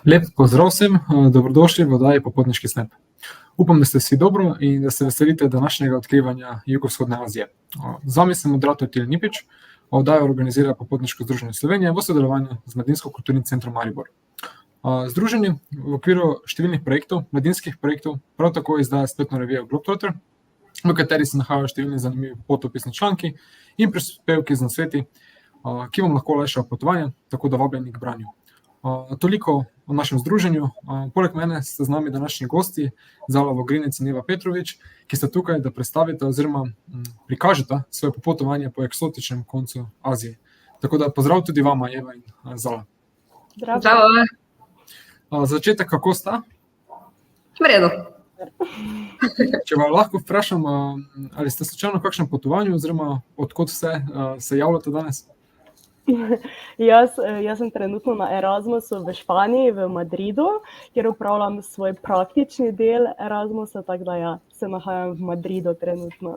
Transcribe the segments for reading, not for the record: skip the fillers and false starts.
Lep pozdrav vsem, dobrodošli v oddaji Popotniški snap. Upam, da ste vsi dobro in da se veselite današnjega odkrivanja jugovzhodne Azije. Z vami sem moderator Tilj Nipič, oddajo organizira Popotniško združenje Slovenije v sodelovanju z Mladinsko-kulturnim centrom Maribor. Združenje v okviru številnih projektov, mladinskih projektov, prav tako izdaja spletno revijo Globetrotter, v kateri se nahajajo številni zanimivi potopisni članki in prispevki z nasveti, ki vam lahko olajšajo potovanje, tako da vabljeni k branju. Toliko o našem združenju. Poleg mene ste z nami današnji gosti, Zala Vogrinec in Eva Petrovič, ki sta tukaj, da predstavite oziroma prikažete svoje popotovanje po eksotičnem koncu Azije. Tako da pozdrav tudi vama, Eva in Zala. Zdravo. Za začetek, kako sta? V redu. Če vam lahko vprašam, ali ste slučajno v kakšnem potovanju oziroma odkot vse se javljate danes? Jaz sem trenutno na Erasmusu v Španiji, v Madridu, kjer upravljam svoj praktični del Erasmusa, tako da se nahajam v Madridu trenutno.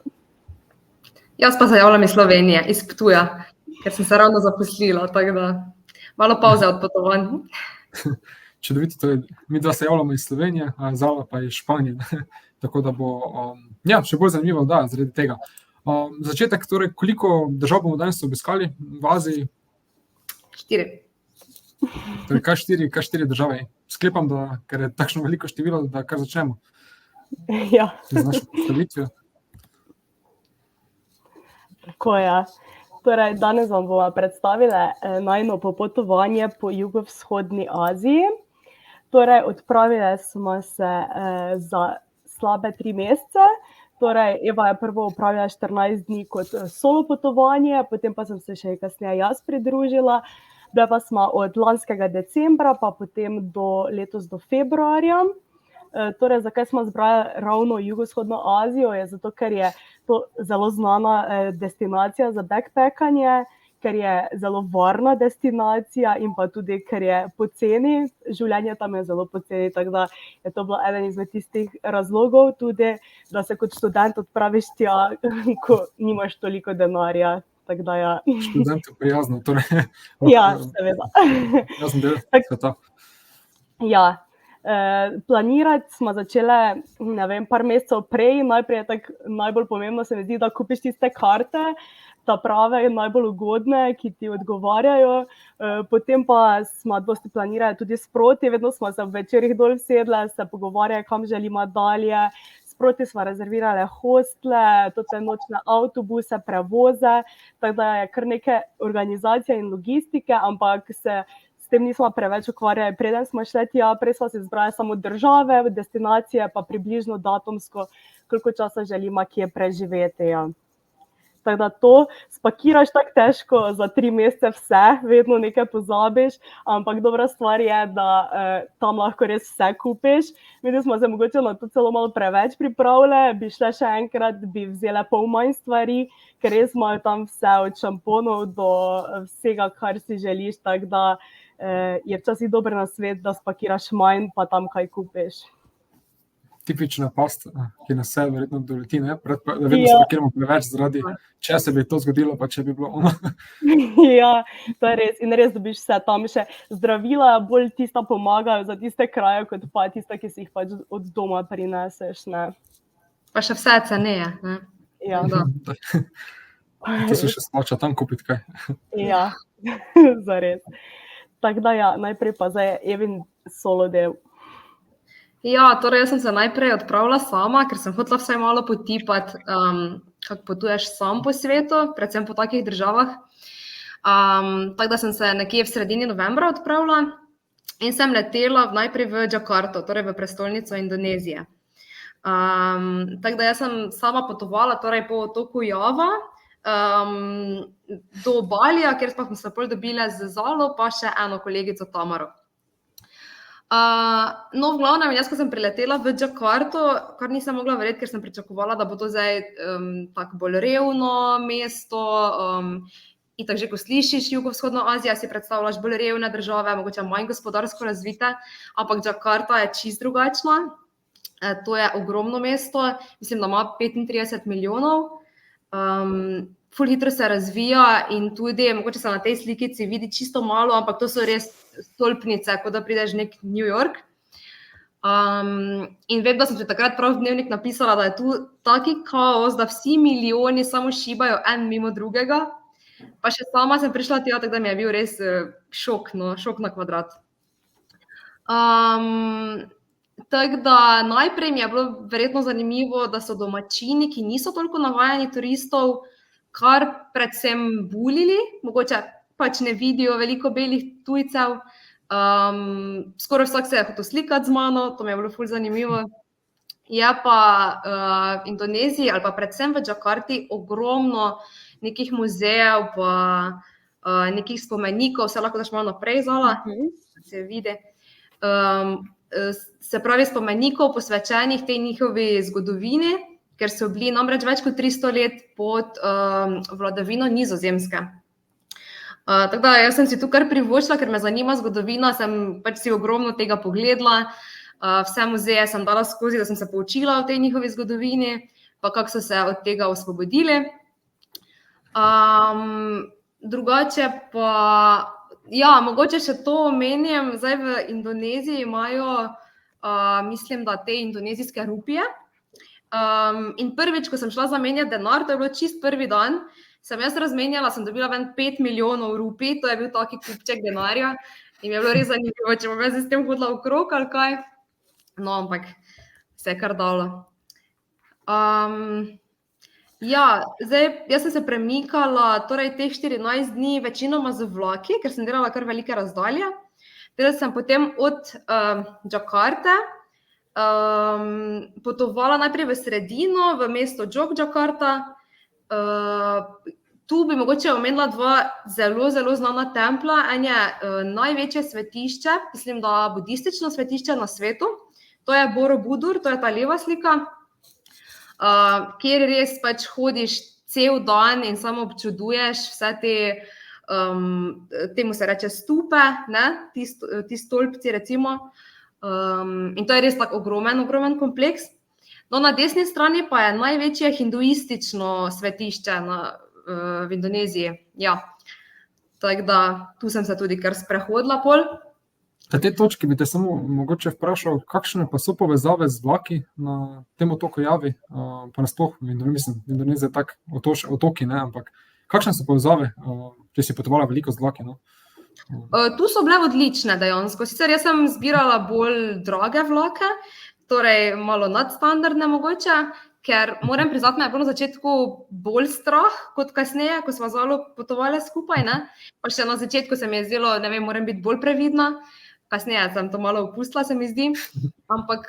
Jaz pa se javljam iz Slovenije, iz Ptuja, ker sem se ravno zaposlila, tako da malo pauze od potovanj. Čudovito, torej mi dva se javljamo iz Slovenije, Zala pa iz Španije, tako da bo še bolj zanimivo, zaradi tega. Začetek, torej, koliko držav bomo danes obiskali v Aziji? 4. Torej, kaj štiri države? Sklepam, da ker je takšno veliko število, da kar začnemo. Ja. Z našo predstavitvijo. Tako je. Torej, danes vam bomo predstavili najino popotovanje po jugovzhodni Aziji. Torej, odpravili smo se za slabe 3 mesece. Torej, Eva je prvo opravila 14 dni kot solo potovanje, potem pa sem se še kasneje jaz pridružila. Bile pa smo od lanskega decembra, pa potem letos do februarja. Torej, zakaj smo izbrali ravno jugovzhodno Azijo, je zato, ker je to zelo znana destinacija za backpackanje, ker je zelo varna destinacija in pa tudi, ker je poceni, življenje tam je zelo poceni, tako da je to bilo eden izmed tistih razlogov tudi, da se kot študent odpraviš tja, ko nimaš toliko denarja. Tako da Študentu prijazno, torej. Ja, seveda. Jazen del sveta. Ja. Planirati smo začeli, par mesecev prej, najprej je tako najbolj pomembno, se mi zdi, da kupiš tiste karte, ta prave in najbolj ugodne, ki ti odgovarjajo, potem pa smo dosti planirali tudi sproti, vedno smo se v večerih dol vsedle, se pogovarjali, kam želimo dalje, sproti smo rezervirali hostle, tudi nočne avtobuse, prevoze, tako da je kar nekaj organizacije in logistike, ampak se s tem nismo preveč ukvarjali, preden smo šli tja, prej smo si izbrali samo države, destinacije, pa približno datumsko, koliko časa želimo kje preživeti. Ja. Tako da to spakiraš tako težko za 3 mesece vse, vedno nekaj pozabiš, ampak dobra stvar je, da tam lahko res vse kupiš. Mi smo se mogoče na to celo malo preveč pripravili, bi šle še enkrat, bi vzele pol manj stvari, ker res imajo tam vse od šamponov do vsega, kar si želiš, tako da je včasih dober nasvet, da spakiraš manj, pa tam kaj kupiš. Tipična past, ki nas vse verjetno doleti, da vedno spakiramo preveč zaradi, če se bi to zgodilo, pa če bi bilo ono. Ja, to je res. In res dobiš vse tam še zdravila, bolj tista pomagajo za tiste kraje, kot pa tista, ki si jih pač od doma prineseš. Ne? Pa še vse ceneje. Ne? Ja. To se še splača tam kupiti kaj. Ja, zares. Tako da najprej pa zdaj Evin solo del. Ja, torej jaz sem se najprej odpravila sama, ker sem hotela vsaj malo potipati, kako potuješ sam po svetu, predvsem po takih državah. Tako da sem se nekje v sredini novembra odpravila in sem letela najprej v Džakarto, torej v prestolnico Indonezije. Tako da jaz sem sama potovala torej po otoku Java do Balija, kjer pa smo se pol dobile z Zalo, pa še eno kolegico Tamaro. No, v glavnem, jaz, ko sem priletela v Džakarto, kar nisem mogla verjeti, ker sem pričakovala, da bo to zdaj tako bolj revno mesto, itak že, ko slišiš jugovzhodno Azijo, si predstavljaš bolj revne države, mogoče manj gospodarsko razvite, ampak Džakarta je čisto drugačna. To je ogromno mesto, mislim, da ima 35 milijonov Ful hitro se razvija in tudi, mogoče se na tej slikici vidi čisto malo, ampak to so res stolpnice, kot da prideš v nek New York. In vem, da sem že takrat prav v dnevnik napisala, da je tu taki kaos, da vsi milijoni samo šibajo en mimo drugega. Pa še sama sem prišla tja, tako da mi je bil res šok, no, šok na kvadrat. Tako da najprej mi je bilo verjetno zanimivo, da so domačini, ki niso toliko navajeni turistov, kar predvsem bulili, mogoče pač ne vidijo veliko belih tujcev. Skoraj vsak se je hotel slikati z mano, to mi je bilo ful zanimivo. Je pa v Indoneziji ali pa predvsem v Džakarti ogromno nekih muzejev pa nekih spomenikov, se lahko daš malo naprej zala, se vidi. Se pravi spomenikov posvečenih tej njihovi zgodovini, ker so bili namreč več kot 300 let pod vladavino Nizozemske. Tako da jaz sem si tu kar privoščila, ker me zanima zgodovina, sem pač si ogromno tega pogledala, vse muzeje sem dala skozi, da sem se poučila o tej njihovi zgodovini, pa kako so se od tega osvobodili. Drugače pa, ja, mogoče še to omenim, zdaj v Indoneziji imajo, mislim, da te indonezijske rupije. In prvič, ko sem šla zamenjati denar, to je bilo čist prvi dan, sem jaz razmenjala, sem dobila ven 5 milijonov rupij, to je bil taki kupček denarja in mi je bilo res zanimivo, če bom jaz s tem hodila okrog ali kaj. No, ampak se je kar dalo. Ja, zdaj, jaz sem se premikala, torej teh 14 dni večinoma z vlaki, ker sem delala kar velike razdalje. Teda sem potem od Džakarte potovala najprej v sredino, v mesto Jogjakarta. Tu bi mogoče omenila dva zelo, zelo znana templa. En je največje svetišče, mislim, da budistično svetišče na svetu. To je Borobudur, to je ta leva slika, kjer res pač hodiš cel dan in samo občuduješ vse te, temu se reče stupe, ne? Ti stolpci recimo. In to je res tak ogromen kompleks. No, na desni strani pa je največje hinduistično svetišče v Indoneziji. Ja. Tako da tu sem se tudi kar sprehodila pol. Na tej točki bi te samo mogoče vprašal, kakšne pa so povezave z vlaki na tem otoku Javi, pa nasploh v Indoneziji tak otoki, ne, ampak kakšne so povezave, če si potovala veliko z vlaki, no? Tu so bile odlične dejansko. Sicer jaz sem zbirala bolj drage vlake, torej malo nadstandardne mogoče, ker moram priznati, me je bilo na začetku bolj strah kot kasneje, ko smo zelo potovali skupaj, ne. Pa še na začetku se mi je zdelo, ne vem, moram biti bolj previdna. Kasneje sem to malo opustila, se mi zdi. Ampak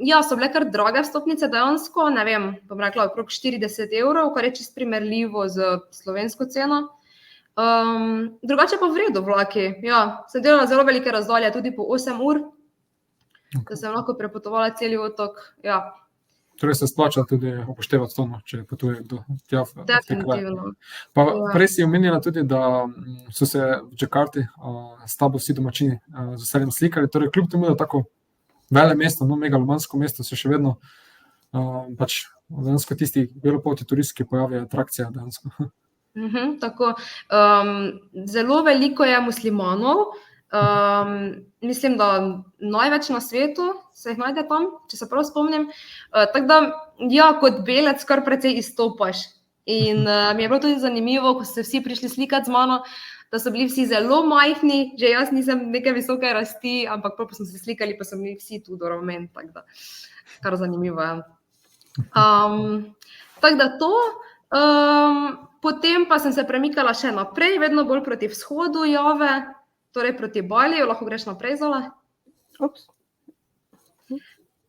ja, so bile kar drage vstopnice dejansko, ne vem, bom rekla okrog 40 evrov, kar je čist primerljivo z slovensko ceno. Drugače pa v redu vlaki, ja. Sem delala zelo velike razdalje, tudi po 8 ur, da sem lahko prepotovala celi otok, ja. Torej se splača tudi upoštevati to, če potuje kdo tja. Definitivno. Pa prej si omenila tudi, da so se v Džakarti s tabo vsi domačini z veseljem slikali, torej kljub temu, da tako vele mesto, no, megalomansko mesto, se še vedno pač dejansko tisti belopolti turisti, ki pojavijo, atrakcija dejansko. Tako, zelo veliko je muslimanov, mislim, da največ na svetu se jih najde tam, če se prav spomnim. Tako da, ja, kot belec kar precej izstopaš. In mi je bilo tudi zanimivo, ko so vsi prišli slikati z mano, da so bili vsi zelo majhni, že jaz nisem neke visoke rasti, ampak pa smo se slikali, pa so bili vsi tu do ramen, tako da, kar zanimivo je. Tako da to, potem pa sem se premikala še naprej, vedno bolj proti vzhodu Jave, torej proti Baliju, lahko greš naprej, Zala.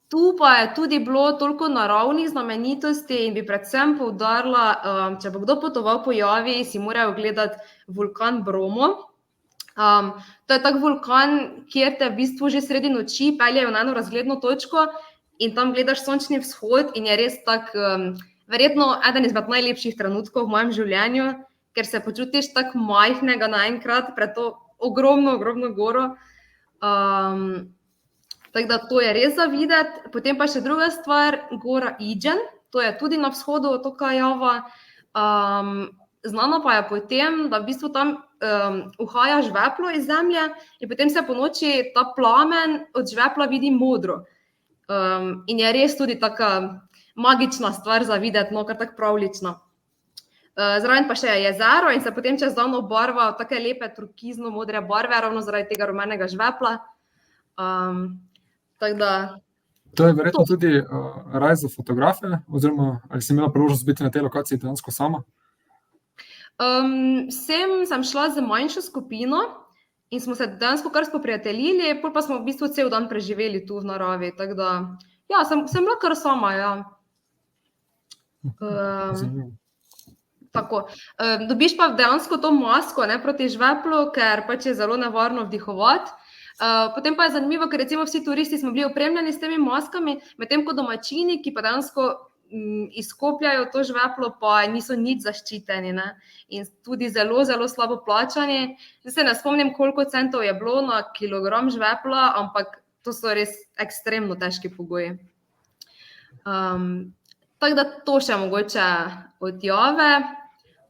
Tu pa je tudi bilo toliko naravnih znamenitosti in bi predvsem poudarila, če bo kdo potoval po Javi, si morajo gledati vulkan Bromo. To je tak vulkan, kjer te v bistvu že sredi noči peljejo na eno razgledno točko in tam gledaš sončni vzhod in je res tak, verjetno eden izmed najlepših trenutkov v mojem življenju, ker se počutiš tako majhnega naenkrat pred to ogromno goro. Tako da to je res za videti. Potem pa še druga stvar, gora Ijen, to je tudi na vzhodu otoka Java. Znano pa je potem, da v bistvu tam uhaja žveplo iz zemlje in potem se po noči ta plamen od žvepla vidi modro. In je res tudi taka magična stvar za videti, no, kar tako pravlično. Zraven pa še je jezero in se potem čez dan obarva v take lepe turkizno-modre barve, ravno zaradi tega rumenega žvepla. Tako da... To je verjetno tudi raj za fotografe, oziroma ali si imela priložnost biti na tej lokaciji dejansko sama? Sem šla z manjšo skupino in smo se dejansko kar spoprijateljili, pol pa smo v bistvu cel dan preživeli tu v naravi. Tako da, ja, sem bila kar sama, ja. Zanimivo. Tako. Dobiš pa dejansko to masko, ne, proti žveplu, ker pač je zelo nevarno vdihovati. Potem pa je zanimivo, ker recimo vsi turisti smo bili opremljeni s temi maskami, medtem ko domačini, ki pa dejansko izkopljajo to žveplo, pa niso nič zaščiteni, ne. In tudi zelo, zelo slabo plačani. Zdaj se ne spomnim, koliko centov je bilo na kilogram žvepla, ampak to so res ekstremno težki pogoji. Tako da to še mogoče od Jave.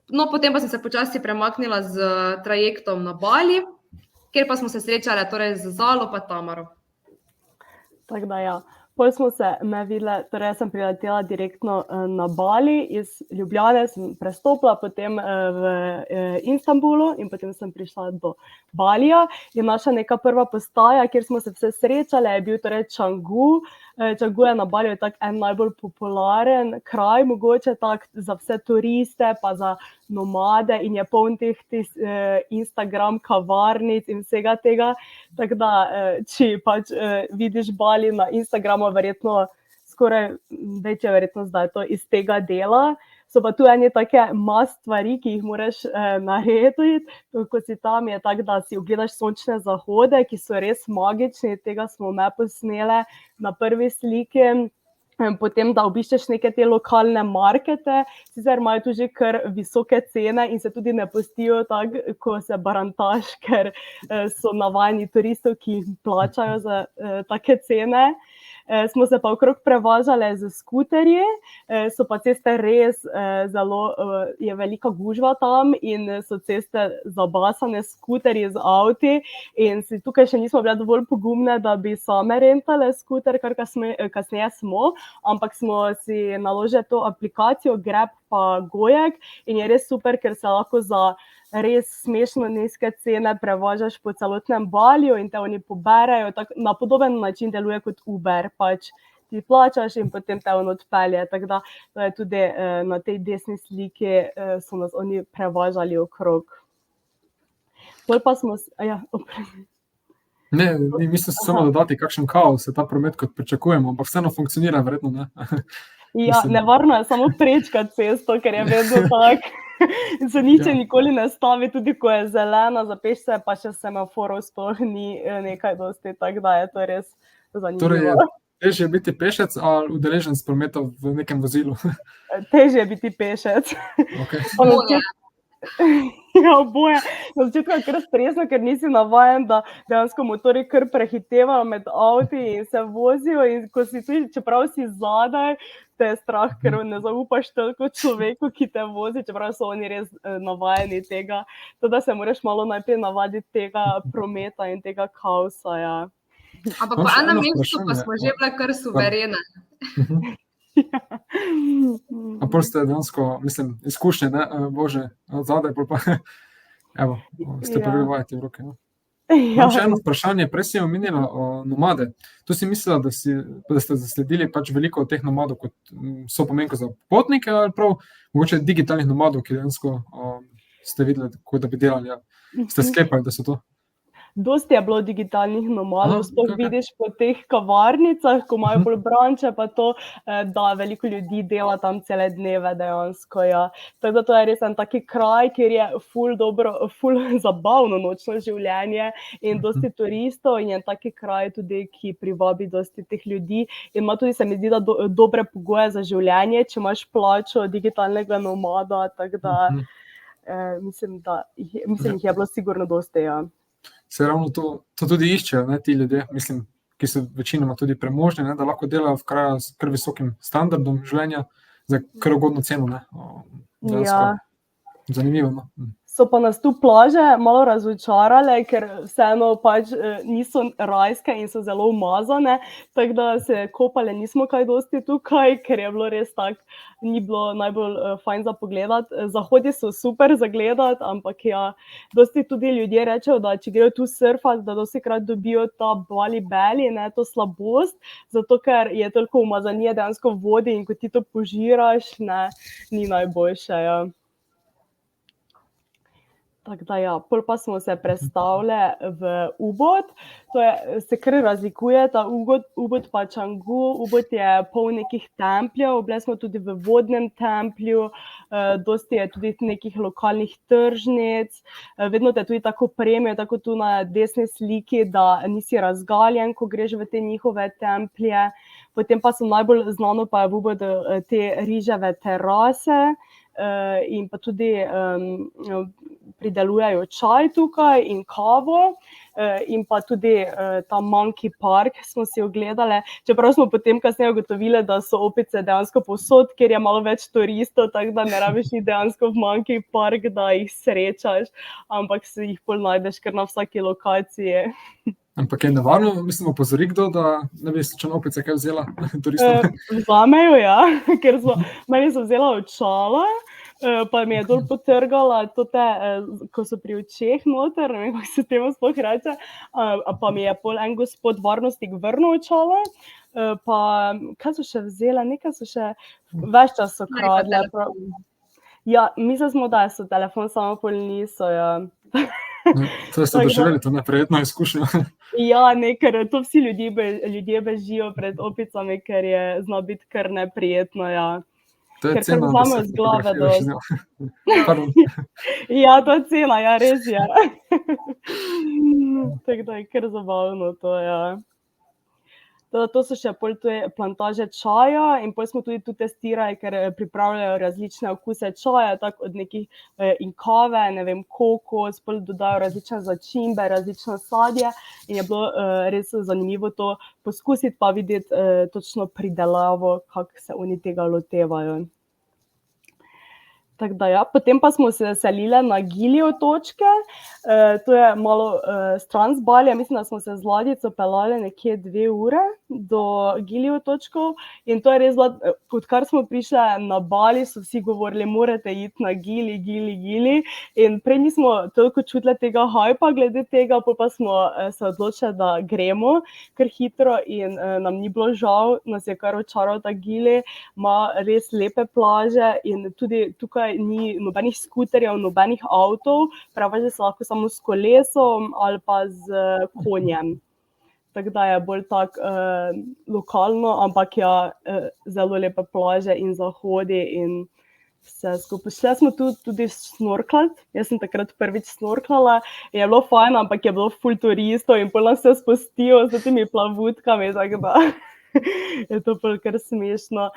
No, potem pa sem se počasi premaknila z trajektom na Bali, kjer pa smo se srečali torej z Zalo pa Tamaro. Tako da ja, pol smo se me videle, torej sem priletela direktno na Bali, iz Ljubljane sem prestopila potem v Istanbulu in potem sem prišla do Balija in naša neka prva postaja, kjer smo se vse srečale, je bil torej Canggu. Canggu je na Baliju tak en najbolj popularen kraj, mogoče tak za vse turiste, pa za nomade in je poln teh Instagram kavarnic in vsega tega. Tako da, če pač vidiš Bali na Instagramu, verjetno skoraj večja verjetnost, da je to iz tega dela. So pa tu ene take stvari, ki jih moraš narediti, ko si tam je tako, da si ogledaš sončne zahode, ki so res magični, tega smo me posnele na prvi sliki. Potem, da obiščeš neke te lokalne markete, sicer imajo tu že kar visoke cene in se tudi ne pustijo tako, ko se barantaš, ker so navajeni turistov, ki plačajo za take cene. Smo se pa okrog prevažale z skuterji, so pa ceste res zelo, je velika gužva tam in so ceste zabasane s skuterji z avti in si tukaj še nismo bile dovolj pogumne, da bi same rentale skuter, kar kasneje smo, ampak smo si naložili to aplikacijo Grab pa Gojek in je res super, ker se lahko za res smešno nizke cene prevažaš po celotnem Baliju in te oni poberejo, na podoben način deluje kot Uber, pač ti plačaš in potem te on odpelje, tako da to je tudi na tej desni sliki so nas oni prevažali okrog. Pol pa smo, ja, Ne, mislim se samo dodati, kakšen kaos je ta promet, kot pričakujemo, ampak vseeno funkcionira, verjetno, ne? Ja, nevarno je samo prečkati cesto, ker je vedno tako. Se nič nikoli ne stavi, tudi ko je zelena, za pešce pa še semaforov sploh ni nekaj dosti, tako da je to res zanimivo. Torej je težje biti pešec ali udeleženec prometa v nekem vozilu? Težje je biti pešec. Okay. Ja, oboje. Na začetku je kar stresno, ker nisi navajen, da dejansko motorji kar prehitevajo med avti in se vozijo in ko si tudi, čeprav si zadaj, te je strah, ker ne zaupaš toliko človeku, ki te vozi, čeprav so oni res navajeni tega. To, da se moraš malo najprej navaditi tega prometa in tega kaosa, ja. Ampak po enem mestu pa smo že bile kar suverene. A pol ste dejansko, mislim, izkušnje, ne, Bože, zadaj, pol pa, evo, ste pa vi vajati v roke, ne. Imam še eno vprašanje, prej si omenila nomade. Tu si mislila, da ste zasledili pač veliko teh nomadov, kot so pomenko za potnike, ali prav mogoče digitalnih nomadov, ki dejansko ste videli, kako da bi delali, ja. Ste sklepali, da so to? Dosti je bilo digitalnih nomadov, sploh vidiš po teh kavarnicah, ko imajo bolj branče, pa to, da veliko ljudi dela tam cele dneve dejansko, ja. Tako da to je res en taki kraj, kjer je ful zabavno nočno življenje in dosti turistov in je taki kraj tudi, ki privabi dosti teh ljudi in ima tudi, se mi zdi, da dobre pogoje za življenje, če imaš plačo digitalnega nomada, tako da mislim, jih je bilo sigurno dosti, ja. Se ravno to tudi iščejo, ne, ti ljudje, mislim, ki so večinoma tudi premožni, ne, da lahko delajo v kraju s kar visokim standardom življenja za kar ugodno ceno, ne. Ja. Zanimivo. No? So pa nas tu plaže malo razočarale, ker vseeno pač niso rajske in so zelo umazane, tako da se kopale nismo kaj dosti tukaj, ker je bilo res tako, ni bilo najbolj fajn za pogledati. Zahodi so super za gledati, ampak ja, dosti tudi ljudje rečejo, da če grejo tu surfati, da dostikrat dobijo ta Bali belly, ne, to slabost, zato ker je toliko umazanije dejansko v vodi in ko ti to požiraš, ne, ni najboljše, ja. Tako da ja, pol pa smo se prestavili v Ubud, se kar razlikuje ta Ubud pa Canggu. Ubud je poln nekih templjev, bili smo tudi v vodnem templju, dosti je tudi nekih lokalnih tržnic, vedno te tudi tako premijo, tako tu na desni sliki, da nisi razgaljen, ko greš v te njihove templje. Potem pa so najbolj znano pa je v Ubudu te riževe terase, in pa tudi pridelujejo čaj tukaj in kavo, in pa tudi ta Monkey Park smo si ogledali, čeprav smo potem kasneje ugotovili, da so opice dejansko povsod, ker je malo več turistov, tako da ne rabiš iti dejansko v Monkey Park, da jih srečaš, ampak si jih pol najdeš kar na vsaki lokaciji. Ampak je nevarno, mislim, opozori kdo, da ne bi slučajno opice kaj vzela turistom? Vzamejo, ja, ker meni so vzela očala, pa mi je dol potrgala tote, ko so pri očeh noter, ne vem, kako se temu sploh reče, pa mi je pol en gospod varnostnik vrnil očala, pa kaj so še vzela, nekaj so še, ves čas so kradle. Ja, mislili smo, da so telefon, samo pol niso, ja. To ste doživeli, to neprijetno izkušnjo. Ja, ne, ker to vsi ljudje bežijo pred opicami, ker je zna biti kar neprijetno, ja. To je Ker cena, kar vzame z glave dosti. Pardon. Ja, to je cena, ja, res je. Tako da je kar zabavno to, ja. To so še pol plantaže čaja in pol smo tudi tu testirali, ker pripravljajo različne okuse čaja, tako od nekih in kave, ne vem, kokos, pol dodajo različne začimbe, različno sadje in je bilo res zanimivo to poskusiti pa videti točno pridelavo, kako se oni tega lotevajo. Tako da ja, potem pa smo se selili na Gili otočke, to je malo stran z Balija, mislim, da smo se z ladjico peljali nekje 2 ure do Gili otočkov in to je res bilo, odkar smo prišli na Bali, so vsi govorili, morate iti na Gili in prej nismo toliko čutili tega hajpa glede tega, pa smo se odločili, da gremo kar hitro in nam ni bilo žal, nas je kar očaral ta Gili, ima res lepe plaže in tudi tukaj ni nobenih skuterjev, nobenih avtov, prevaža se lahko samo s kolesom ali pa z konjem. Tako da je bolj tako lokalno, ampak ja, zelo lepe plaže in zahodi in vse skupaj. Šli smo tudi snorklati, jaz sem takrat prvič snorklala, je bilo fajn, ampak je bilo ful turistov in pol nas se spustijo s temi plavutkami, tako da je to pol kar smešno,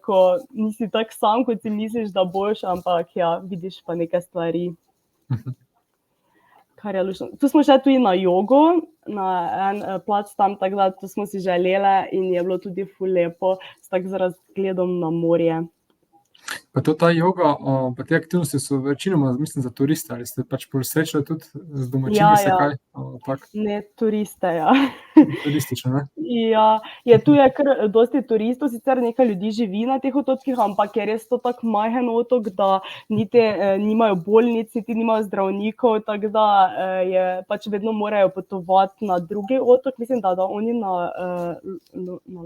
ko nisi tak sam, kot si misliš, da boš, ampak ja, vidiš pa neke stvari. Kar je luštno. Tu smo šli tudi na jogo, na en plac tam, tako da to smo si želeli in je bilo tudi ful lepo, tako z razgledom na morje. Pa to ta joga, pa te aktivnosti so večinoma, mislim, za turiste, ali ste pač srečali tudi z domačini se kaj? Ne, turiste, ja. Turistično, ne? Ja, tu je kar dosti turistov, sicer nekaj ljudi živi na teh otokih, ampak je res to tak majhen otok, da niti nimajo bolnic, niti nimajo zdravnikov, tako da je pač vedno morajo potovati na drugi otok, mislim, da oni na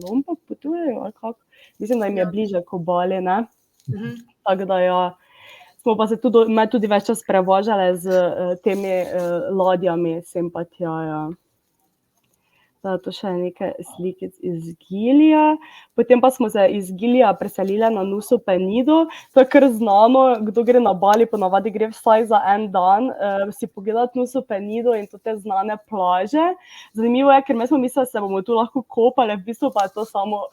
Lombok potujejo, ali kako? Mislim, da jim je bliže ko Bali, ne? Tako da ja, smo pa se tudi več čas prevažali z temi ladjami sem pa tja, ja. To še nekaj slikic iz Gilija. Potem pa smo se iz Gilija preselili na Nusa Penido. To je kar znano, kdo gre na Bali, ponavadi gre vsaj za en dan si pogledati Nusa Penido in te znane plaže. Zanimivo je, ker mi smo mislili, da se bomo tu lahko kopali, v bistvu pa je to samo,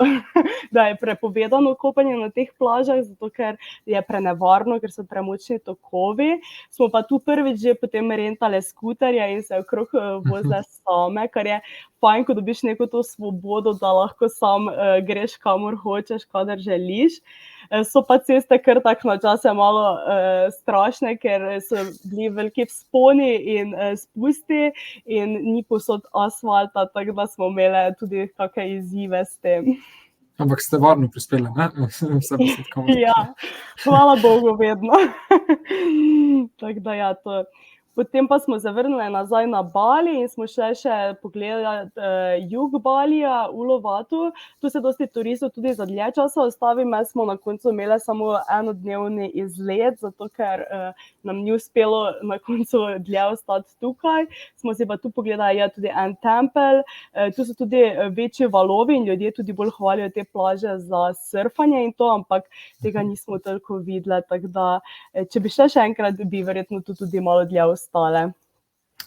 da je prepovedano kopanje na teh plažah, zato ker je prenevarno, ker so premočni tokovi. Smo pa tu prvič že potem rentali skuterje in se okrog vozile same, kar je fajn, fajn, ko dobiš neko to svobodo, da lahko sam greš kamor hočeš, kadar želiš. So pa ceste kar tako na čase malo strašne, ker so bili veliki vzponi in spusti in ni povsod asfalta, tako da smo imeli tudi kakšne izzive s tem. Ampak ste varno prispeli, ne? Vse pa se tako. Ja, hvala Bogu vedno. Tako da ja, to. Potem pa smo zavrnili nazaj na Bali in smo šli še pogledati jug Balija, Uluwatu. Tu se dosti turistov tudi za dlje časa ostavi, mi smo na koncu imeli samo enodnevni izlet, zato ker nam ni uspelo na koncu dlje ostati tukaj. Smo si pa tu pogledali tudi en tempelj, tu so tudi večji valovi in ljudje tudi bolj hvalijo te plaže za surfanje in to, ampak tega nismo toliko videli, tako da če bi še enkrat, bi verjetno tu tudi malo dlje ostale.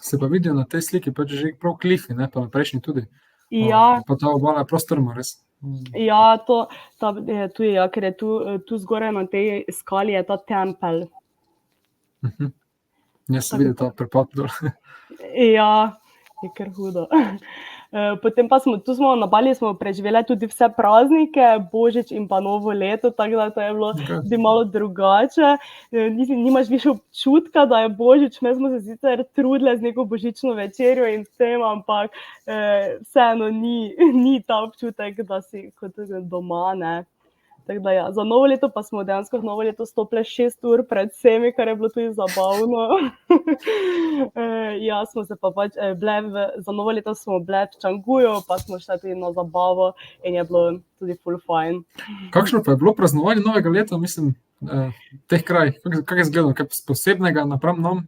Se pa vidijo na tej sliki, pač že prav klifi, ne, pa na prejšnji tudi. Ja. Pa ta obala je prav strma, res. Ja, tu je, ja, ker je tu zgoraj na tej skali je ta tempelj. Jaz se vidi ta prepad dol. Ja, je kar hudo. Potem pa smo na Bali preživeli tudi vse praznike, Božič in pa Novo leto, tako da to je bilo tudi malo drugače. Nimaš više občutka, da je Božič, mi smo se sicer trudili z neko božično večerjo in vsem, ampak vseeno ni ta občutek, da si kot doma, ne. Tako da ja, za Novo leto pa smo dejansko v Novo leto stopili 6 ur pred vsemi, kar je bilo tudi zabavno. Ja, smo se pa pač za Novo leto smo bili v Cangguju, pa smo šli tudi na zabavo in je bilo tudi ful fajn. Kakšno pa je bilo praznovanje novega leta, mislim, teh krajih? Kako je izgledalo? Kaj posebnega napram nam?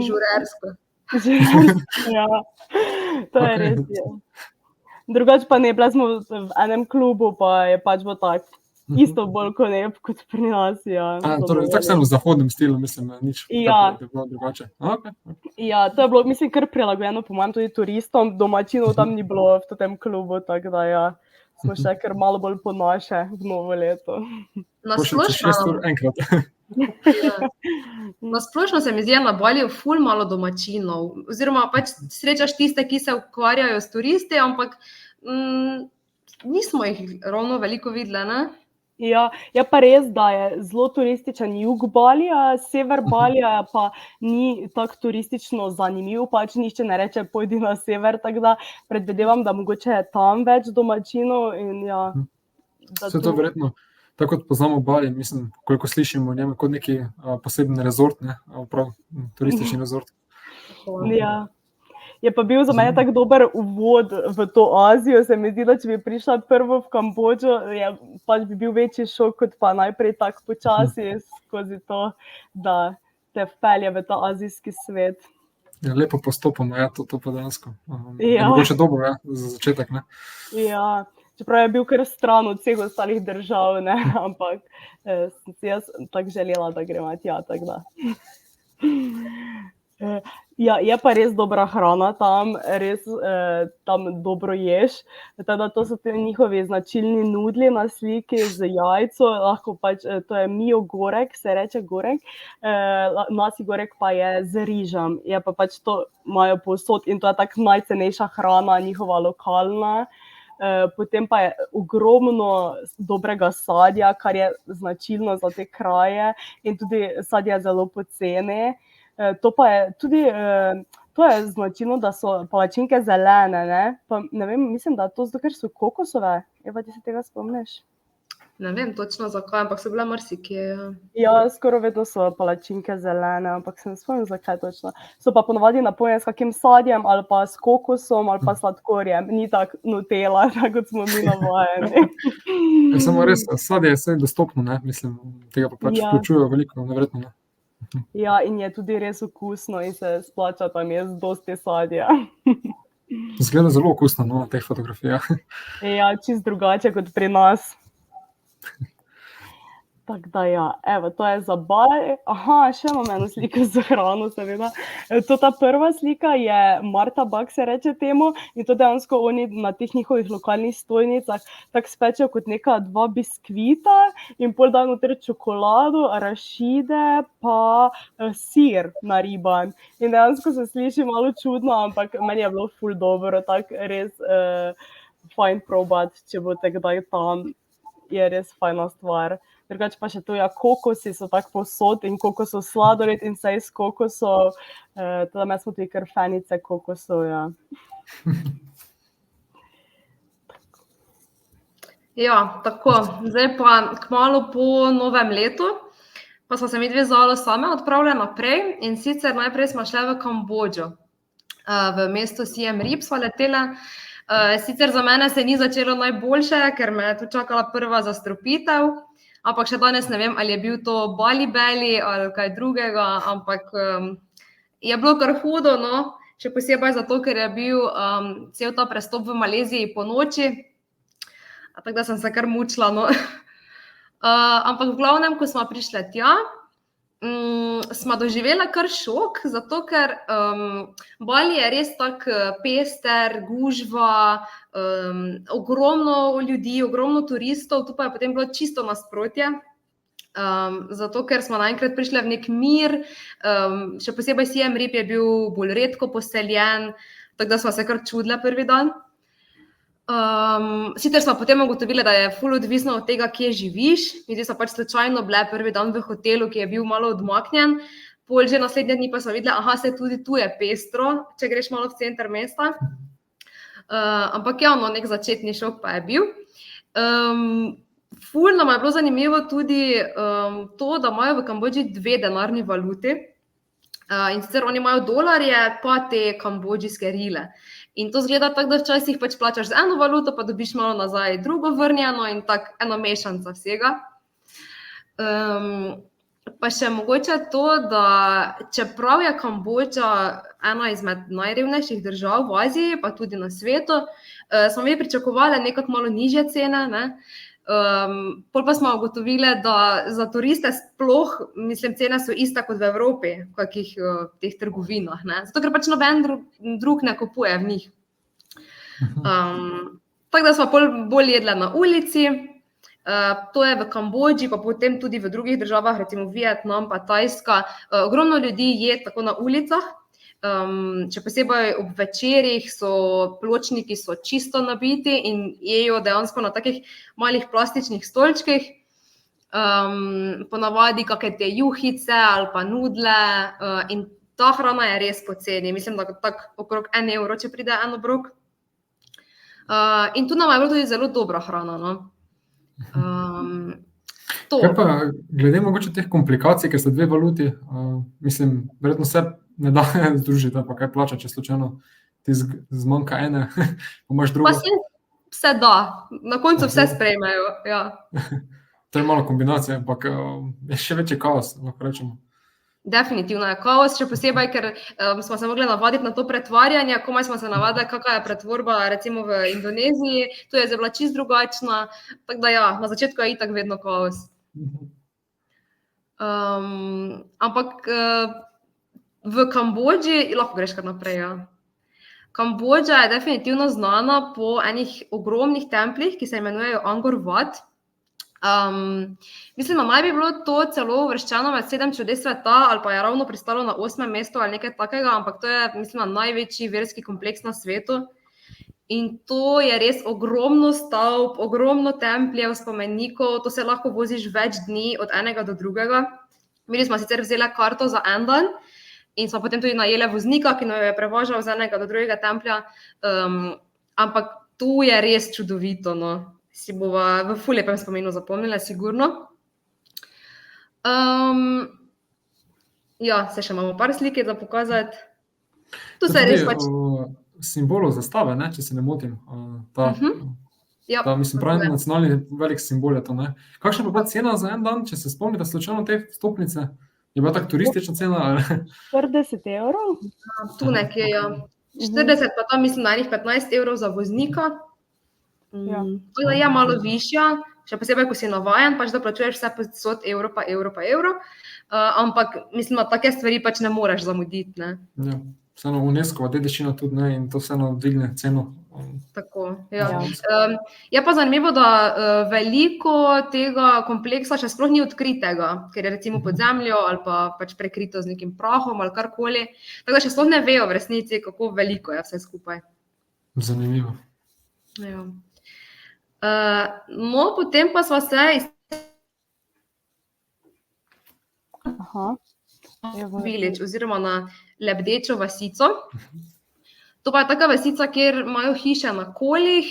Žurersko. Ja, to je res, ja. Drugače pa ne, bili smo v enem klubu, pa je pač bilo tako. Isto bolj kot pri nas, ja. Torej, tako sem v zahodnem stilu, mislim, nič Ja. tako, da je bilo drugače. Okay. Ja, to je bilo, mislim, kar prilagojeno po mojem tudi turistom, domačinov tam ni bilo v tem klubu, tako da ja, smo še kar malo bolj po naše v Novo leto. Na Pošljete 6 ur enkrat. Na splošno se mi zdi na Baliju ful malo domačinov, oziroma pač srečaš tiste, ki se ukvarjajo s turisti, ampak nismo jih ravno veliko videli, ne? Ja, je pa res, da je zelo turističen jug Balija, sever Balija pa ni tako turistično zanimiv, pač nihče ne reče pojdi na sever, tako da predvidevam, da mogoče je tam več domačinov in ja. Vse to verjetno, tako kot poznamo Bali, mislim, koliko slišimo o njem, kot neki poseben rezort, ne, prav turistični rezort. Ja. Je pa bil za mene tak dober uvod v to Azijo, se mi zdi, da če bi prišla prvo v Kambodžo, pač bi bil večji šok, kot pa najprej tako počasi skozi to, da te vpelje v ta azijski svet. Ja, lepo postopamo, ja, to pa dejansko. Ja. Mogoče dobro, ja, za začetek, ne. Ja, čeprav je bil kar stran od vseh ostalih držav, ne, ampak sem si jaz tako želela, da grem tja, tako da. Ja, je pa res dobra hrana tam, res tam dobro ješ, teda to so te njihovi značilni nudli na sliki z jajco, lahko pač, to je mio gorek, se reče gorek, nasi gorek pa je z rižem, je pa pač to imajo povsod in to je tako najcenejša hrana, njihova lokalna. Potem pa je ogromno dobrega sadja, kar je značilno za te kraje in tudi sadje je zelo poceni. To pa je tudi, to je značilno, da so palačinke zelene, ne? Pa ne vem, mislim, da to zato, ker so kokosove. Eva, ti se tega spomniš? Ne vem točno zakaj, ampak so bile marsikje. Ja, skoraj vedno so palačinke zelene, ampak se ne spomnim zakaj točno. So pa ponovadi napolnjene s kakim sadjem ali pa s kokosom ali pa sladkorjem. Ni tako Nutella, tako kot smo mi navajeni. Ja, samo res, sadje je vse dostopno, ne, mislim, tega pa pač vključujejo veliko, neverjetno, ne. Ja, in je tudi res okusno in se splača tam jesti dosti sadja. Zgleda zelo okusno, no, na teh fotografijah. Ja, čisto drugače kot pri nas. Tako da ja, evo, to je za baj. Aha, še imam eno sliko za hrano, seveda. To ta prva slika je Marta Bak, se reče temu, in to dejansko oni na teh njihovih lokalnih stojnicah tako spečejo kot neka 2 biskvita in pol dajo noter čokolado, arašide pa sir nariban. In dejansko se sliši malo čudno, ampak meni je bilo ful dobro, tako res fajn probati, če boste kdaj tam, je res fajna stvar. Drugače pa še tu, ja, kokosi so tako povsod in kokosov sladoled in vse iz kokosov, teda me smo tudi kar fanice kokosov, ja. Ja, tako, zdaj pa kmalu po novem letu, pa smo se mi dve zalo same odpravile naprej in sicer najprej smo šle v Kambodžo. V mestu Siem Reap sva letela. Sicer za mene se ni začelo najboljše, ker me je tu čakala prva zastrupitev, ampak še danes ne vem, ali je bil to Bali Belly ali kaj drugega, ampak je bilo kar hudo, no, še posebej zato, ker je bil cel ta prestop v Maleziji po noči, tako da sem se kar mučila, no. Ampak v glavnem, ko smo prišle tja, smo doživela kar šok, zato ker Bali je res tak pester, gužva, ogromno ljudi, ogromno turistov, tu pa je potem bilo čisto nasprotje, zato ker smo naenkrat prišli v nek mir, še posebej Siem Reap je bil bolj redko poseljen, tako da smo se kar čudile prvi dan. Sicer smo potem ugotovili, da je ful odvisno od tega, kje živiš. Mi smo pač slučajno bile prvi dan v hotelu, ki je bil malo odmaknjen, pol že naslednje dni pa smo videli, aha, se tudi tu je pestro, če greš malo v center mesta. Ampak ja, no, nek začetni šok pa je bil. Ful nam je bilo zanimivo tudi to, da imajo v Kambodži 2 denarni valuti. In sicer oni imajo dolarje pa te kambodžijske rile. In to zgleda tako, da včasih pač plačaš z eno valuto, pa dobiš malo nazaj drugo vrnjeno in tako eno mešanca vsega. Pa še mogoče to, da čeprav je Kambodža ena izmed najrevnejših držav v Aziji, pa tudi na svetu, smo mi pričakovali nekako malo nižje cene, ne? Pol pa smo ugotovili, da za turiste sploh, mislim, cene so iste kot v Evropi, v kakih teh trgovinah, ne? Zato, ker pač noben drug ne kupuje v njih. Tako da smo bolj jedle na ulici, to je v Kambodži, pa potem tudi v drugih državah, recimo Vietnam pa Tajska, ogromno ljudi je tako na ulicah, še posebej ob večerih so pločniki so čisto nabiti in jejo dejansko na takih malih plastičnih stolčkih, ponavadi kakšne te juhice ali pa nudle in ta hrana je res poceni, mislim, da tako okrog 1 evro, če pride en obrok. In tu nam je bilo tudi zelo dobra hrana, no. Kaj pa glede mogoče teh komplikacij, ker so 2 valuti, mislim, verjetno se ne da združiti, pa kaj plača, če slučajno ti zmanjka ene, pa imaš drugo. Pa se da, na koncu vse sprejmejo, ja. To je malo kombinacija, ampak je še večji kaos, lahko rečemo. Definitivno je kaos, še posebej, ker smo se mogli navaditi na to pretvarjanje, komaj smo se navadili, kakva je pretvorba recimo v Indoneziji, tu je bila čisto drugačna, tako da ja, na začetku je itak vedno kaos. Ampak v Kambodži, lahko greš kar naprej, ja. Kambodža je definitivno znana po enih ogromnih templih, ki se imenujejo Angkor Wat. Mislim, da naj bi bilo to celo uvrščeno med 7 čudes sveta ali pa je ravno pristalo na 8. mestu ali nekaj takega, ampak to je, mislim, največji verski kompleks na svetu. In to je res ogromno stavb, ogromno templjev, spomenikov, to se lahko voziš več dni od enega do drugega. Mi smo sicer vzeli karto za en dan in smo potem tudi najeli voznika, ki nam je prevažal z enega do drugega templja, ampak to je res čudovito, no. Si bova v ful lepem spomenu zapomnila, sigurno. Ja, se še imamo par slike za pokazati. Tu se res pač... Simbolov zastave, ne, če se ne motim. Ta, mislim, pravi nacionalni velik simbol je to, ne. Kakšna pa cena za en dan, če se spomnite slučajno te vstopnice? Je bila tak turistična cena? 40 evrov? Tu nekje, ja. 40 pa tam, mislim, na enih 15 evrov za voznika. To je malo višja, še posebej, ko si navajen, pač da plačuješ vse posod evro pa evro, ampak mislim, da take stvari pač ne moreš zamuditi, ne. Ja. Vseeno UNESCO dediščina tudi ne in to vseeno dvigne ceno. Tako, ja. Ja. Je pa zanimivo, da veliko tega kompleksa še sploh ni odkritega, ker je recimo pod zemljo ali pa pač prekrito z nekim prahom ali karkoli. Tako da še sploh ne vejo v resnici, kako veliko je vse skupaj. Zanimivo. Ja. No, potem pa sva se Aha. Village oziroma na Lebdečo vasico. To pa je taka vasica, kjer imajo hiše na kolih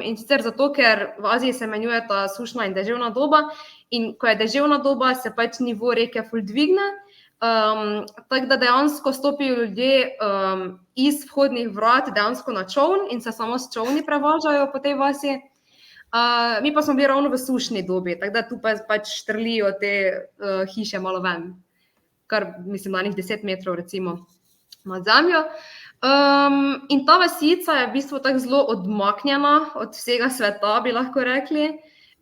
in sicer zato, ker v Aziji se menjujeta sušna in deževna doba in ko je deževna doba, se pač nivo reke ful dvigne, tako da dejansko stopijo ljudje iz vhodnih vrat dejansko na čoln in se samo s čolni prevažajo po tej vasi. Mi pa smo bili ravno v sušni dobi, tako da tu pač štrlijo te hiše malo ven, kar mislim na 10 metrov recimo nad zemljo. In ta vasica je v bistvu tako zelo odmaknjena od vsega sveta, bi lahko rekli.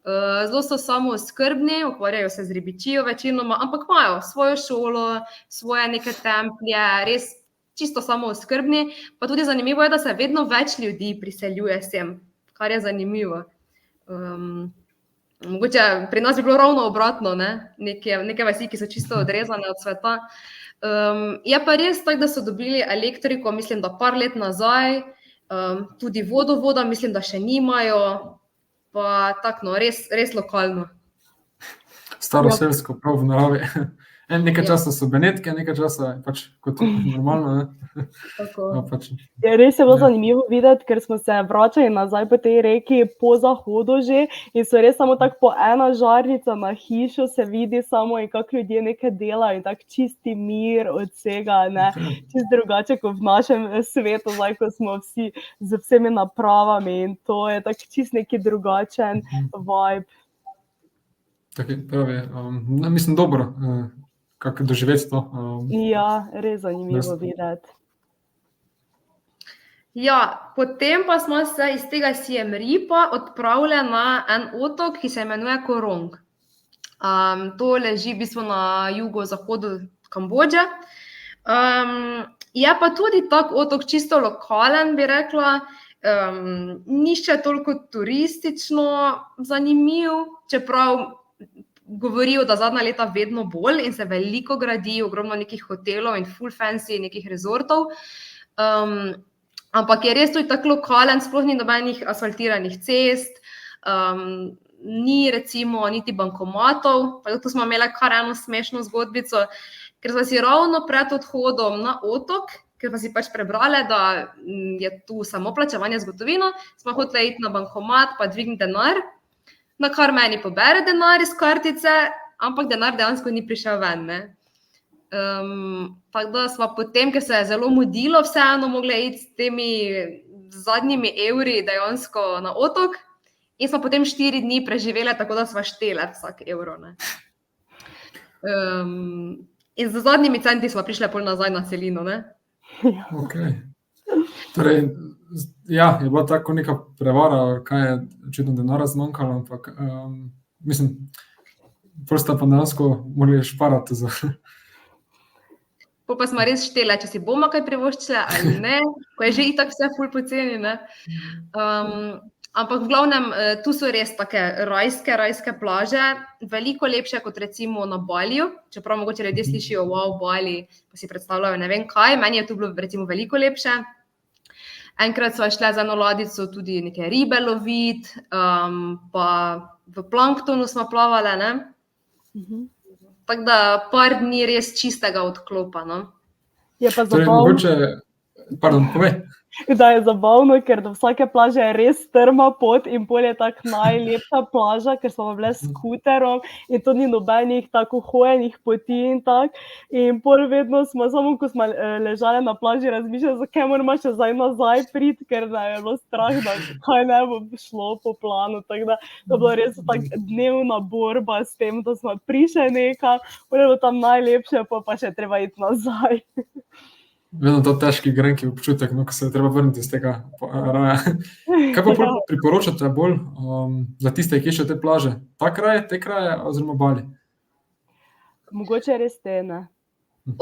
Zelo so samooskrbni, ukvarjajo se z ribičijo večinoma, ampak imajo svojo šolo, svoje neke templje, res čisto samooskrbni. Pa tudi zanimivo je, da se vedno več ljudi priseljuje sem, kar je zanimivo. Mogoče pri nas bi bilo ravno obratno, ne? Neke vasi, ki so čisto odrezane od sveta. Je pa res tako, da so dobili elektriko, mislim, da par let nazaj, tudi vodovoda, mislim, da še nimajo, pa tako, no, res lokalno. Staroselsko, prav v naravi. Nekaj časa so Benetke, nekaj časa pač kot normalno, ne? Tako. Ja, pač. Je res je bilo Ja. zanimivo videti, ker smo se vračali nazaj po tej reki po zahodu že in so res samo tako po ena žarnica na hišo se vidi samo in kako ljudje nekaj delajo in tak čisti mir od vsega, ne, čisto drugače kot v našem svetu, zdaj, ko smo vsi z vsemi napravami in to je tak čisto neki drugačen vibe. Tako pravi, mislim dobro, kako doživeti to. Ja, res zanimivo Res. videti. Ja, potem pa smo se iz tega Siem Reapa odpravili na en otok, ki se imenuje Korong. To leži v bistvu na jugozahodu Kambodže. Je pa tudi tak otok čisto lokalen, bi rekla, ni še toliko turistično zanimiv, čeprav govorijo, da zadnja leta vedno bolj in se veliko gradi, ogromno nekih hotelov in full fancy nekih rezortov. Ampak je res tudi tako lokalen, sploh ni nobenih asfaltiranih cest, ni recimo niti bankomatov, pa tu smo imeli kar eno smešno zgodbico, ker smo si ravno pred odhodom na otok, ker pa si pač prebrali, da je tu samo plačevanje z gotovino, smo hoteli iti na bankomat pa dvigniti denar, na kar meni pobere denar iz kartice, ampak denar dejansko ni prišel ven, ne. Tako da smo potem, ker se je zelo mudilo, vseeno mogli iti s temi zadnjimi evri dejansko na otok in smo potem 4 dni preživeli, tako da smo šteli vsak evro, ne. In z zadnjimi centi smo prišli pol nazaj na celino, ne. Okay. Torej, ja, je bila tako neka prevara, kaj je očitno denarja zmanjkalo, ampak mislim, prosto pa dejansko morali šparati za... Pol pa smo res šteli, če si bomo kaj privoščili ali ne, ko je že itak vse ful poceni, ne. Ampak v glavnem, tu so res take rajske plaže, veliko lepše kot recimo na Baliju, čeprav mogoče ljudje slišijo, wow, Bali, pa si predstavljajo ne vem kaj, meni je tu bilo recimo veliko lepše. Enkrat sva šla z eno ladico tudi neke ribe loviti, pa v planktonu smo plavali, ne. Tako da par dni res čistega odklopa, no. Je pa Torej, zabavno. mogoče, pardon, povej. Da je zabavno, ker do vsake plaže je res strma pot in pol je tako najlepša plaža, ker smo bile s skuterom in to ni nobenih tako hojenih poti in tak. In pol vedno smo, samo ko smo ležali na plaži, razmišljali, zakaj moramo še zdaj nazaj priti, ker ne je bilo strah, da kaj ne bo šlo po planu. Tako da to je bilo res tak dnevna borba s tem, da smo prišli nekam, pol je bilo tam najlepše, pa še treba iti nazaj. Vedno ta težki grenki občutek, no, ko se je treba vrniti iz tega raja. Kaj pa Ja. priporočate bolj za tiste, ki iščejo te plaže? Ta kraj, te kraje oziroma Bali? Mogoče res te, ne.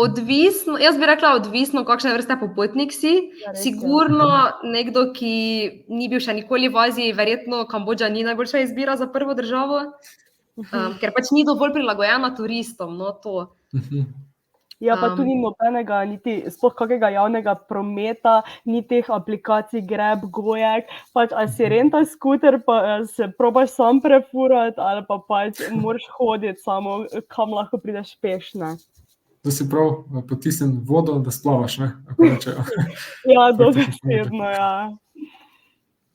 Odvisno, jaz bi rekla odvisno, kakšne vrste popotnik si. Ja, res je. Sigurno nekdo, ki ni bil še nikoli v Aziji, verjetno Kambodža ni najboljša izbira za prvo državo, ker pač ni dovolj prilagojena turistom, no to. Ja, pa tu ni nobenega, niti sploh kakega javnega prometa, ni teh aplikacij Grab, Gojek, pač ali si rentaj skuter, pa se probaš sam prefurati, ali pa pač moraš hoditi samo, kam lahko prideš peš, ne. Da si prav potisnem vodo, da splavaš, ne? Ako rečejo. Ja, dobesedno, ja.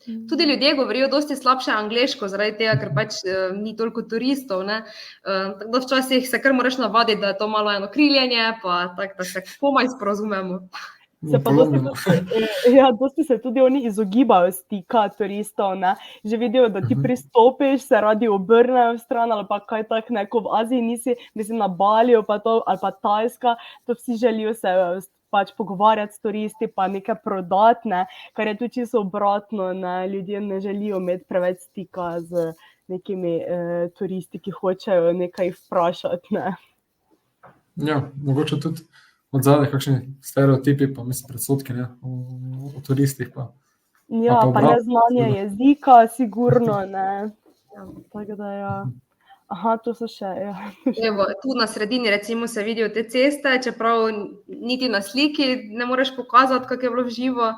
Tudi ljudje govorijo dosti slabše angleško, zaradi tega, ker pač ni toliko turistov, ne. Tako da včasih se kar moraš navaditi, da je to malo eno kriljenje, pa tako, da se komaj sporazumemo. Se pa dosti se tudi oni izogibajo stika turistov, ne. Že vidijo, da ti pristopiš, se radi obrnejo v stran ali pa kaj tak, ne, ko v Aziji nisi, mislim na Baliju pa to, ali pa Tajska, to vsi želijo se pač pogovarjati s turisti, pa nekaj prodati, ne, kar je tudi čisto obratno, ne, ljudje ne želijo imeti preveč stika z nekimi turisti, ki hočejo nekaj vprašati, ne. Ja, mogoče tudi odzadaj kakšni stereotipi, pa mislim predsodki, ne, o turistih pa. Ja, pa neznanje jezika, sigurno, ne. Tako da ja. Aha, to so še, ja. Evo, tu na sredini recimo se vidijo te ceste, čeprav niti na sliki ne moreš pokazati, kako je bilo v živo.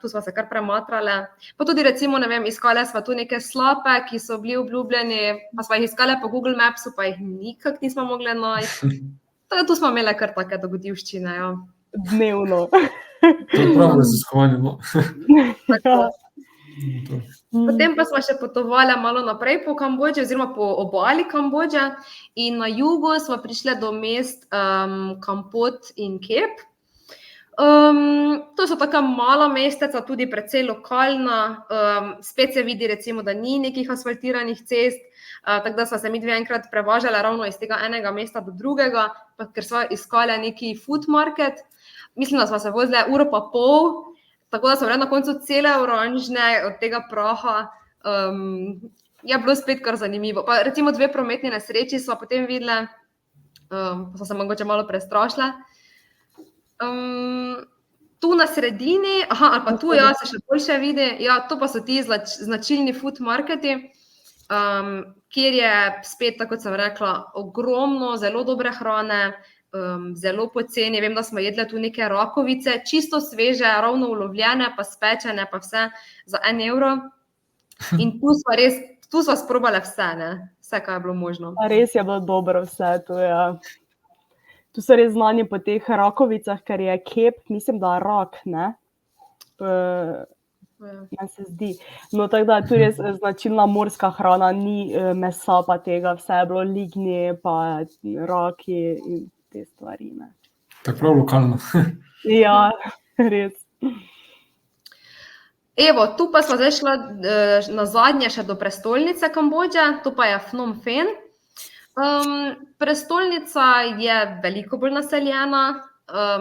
Tu smo se kar prematrale. Pa tudi recimo, ne vem, iskale sva tu neke slape, ki so bili obljubljeni, pa sva jih iskale po Google Mapsu, pa jih nikak nismo mogli najti. Tako tu smo imeli kar take dogodivščine, ja. Dnevno. To je pravo raziskovanje, no. Ja. Potem pa smo še potovali malo naprej po Kambodži oziroma po obali Kambodže in na jugu smo prišli do mest Kampot in Kep. To so taka mala mesteca, tudi precej lokalna, spet se vidi recimo, da ni nekih asfaltiranih cest, tako da sva se mi dve enkrat prevažala ravno iz tega enega mesta do drugega, ker sva iskala neki food market. Mislim, da sva se vozile uro pa pol, tako da so bile na koncu cele oranžne od tega praha. Je bilo spet kar zanimivo. Pa recimo 2 prometni nesreči sva potem videli, pa sva se mogoče malo prestrašile. Tu na sredini, ali pa tu, ja, se še boljše vidi, ja, to pa so ti značilni food marketi, kjer je spet, tako kot sem rekla, ogromno zelo dobre hrane, zelo poceni. Vem, da smo jedli tu neke rakovice, čisto sveže, ravno ulovljene, pa spečene, pa vse za 1 evro. In tu sva sprobale vse, ne, vse, kaj je bilo možno. Res je bilo dobro vse, to je. Tu so res znani po teh rakovicah, ker je Kep, mislim, da rak, ne? Meni se zdi. No, tako da tu res značilna morska hrana, ni mesa pa tega, vse je bilo lignje pa raki in te stvari, ne. Tako prav lokalno. Ja, res. Evo, tu pa smo zdaj šla nazadnje še do prestolnice Kambodže, to pa je Phnom Penh. Prestolnica je veliko bolj naseljena,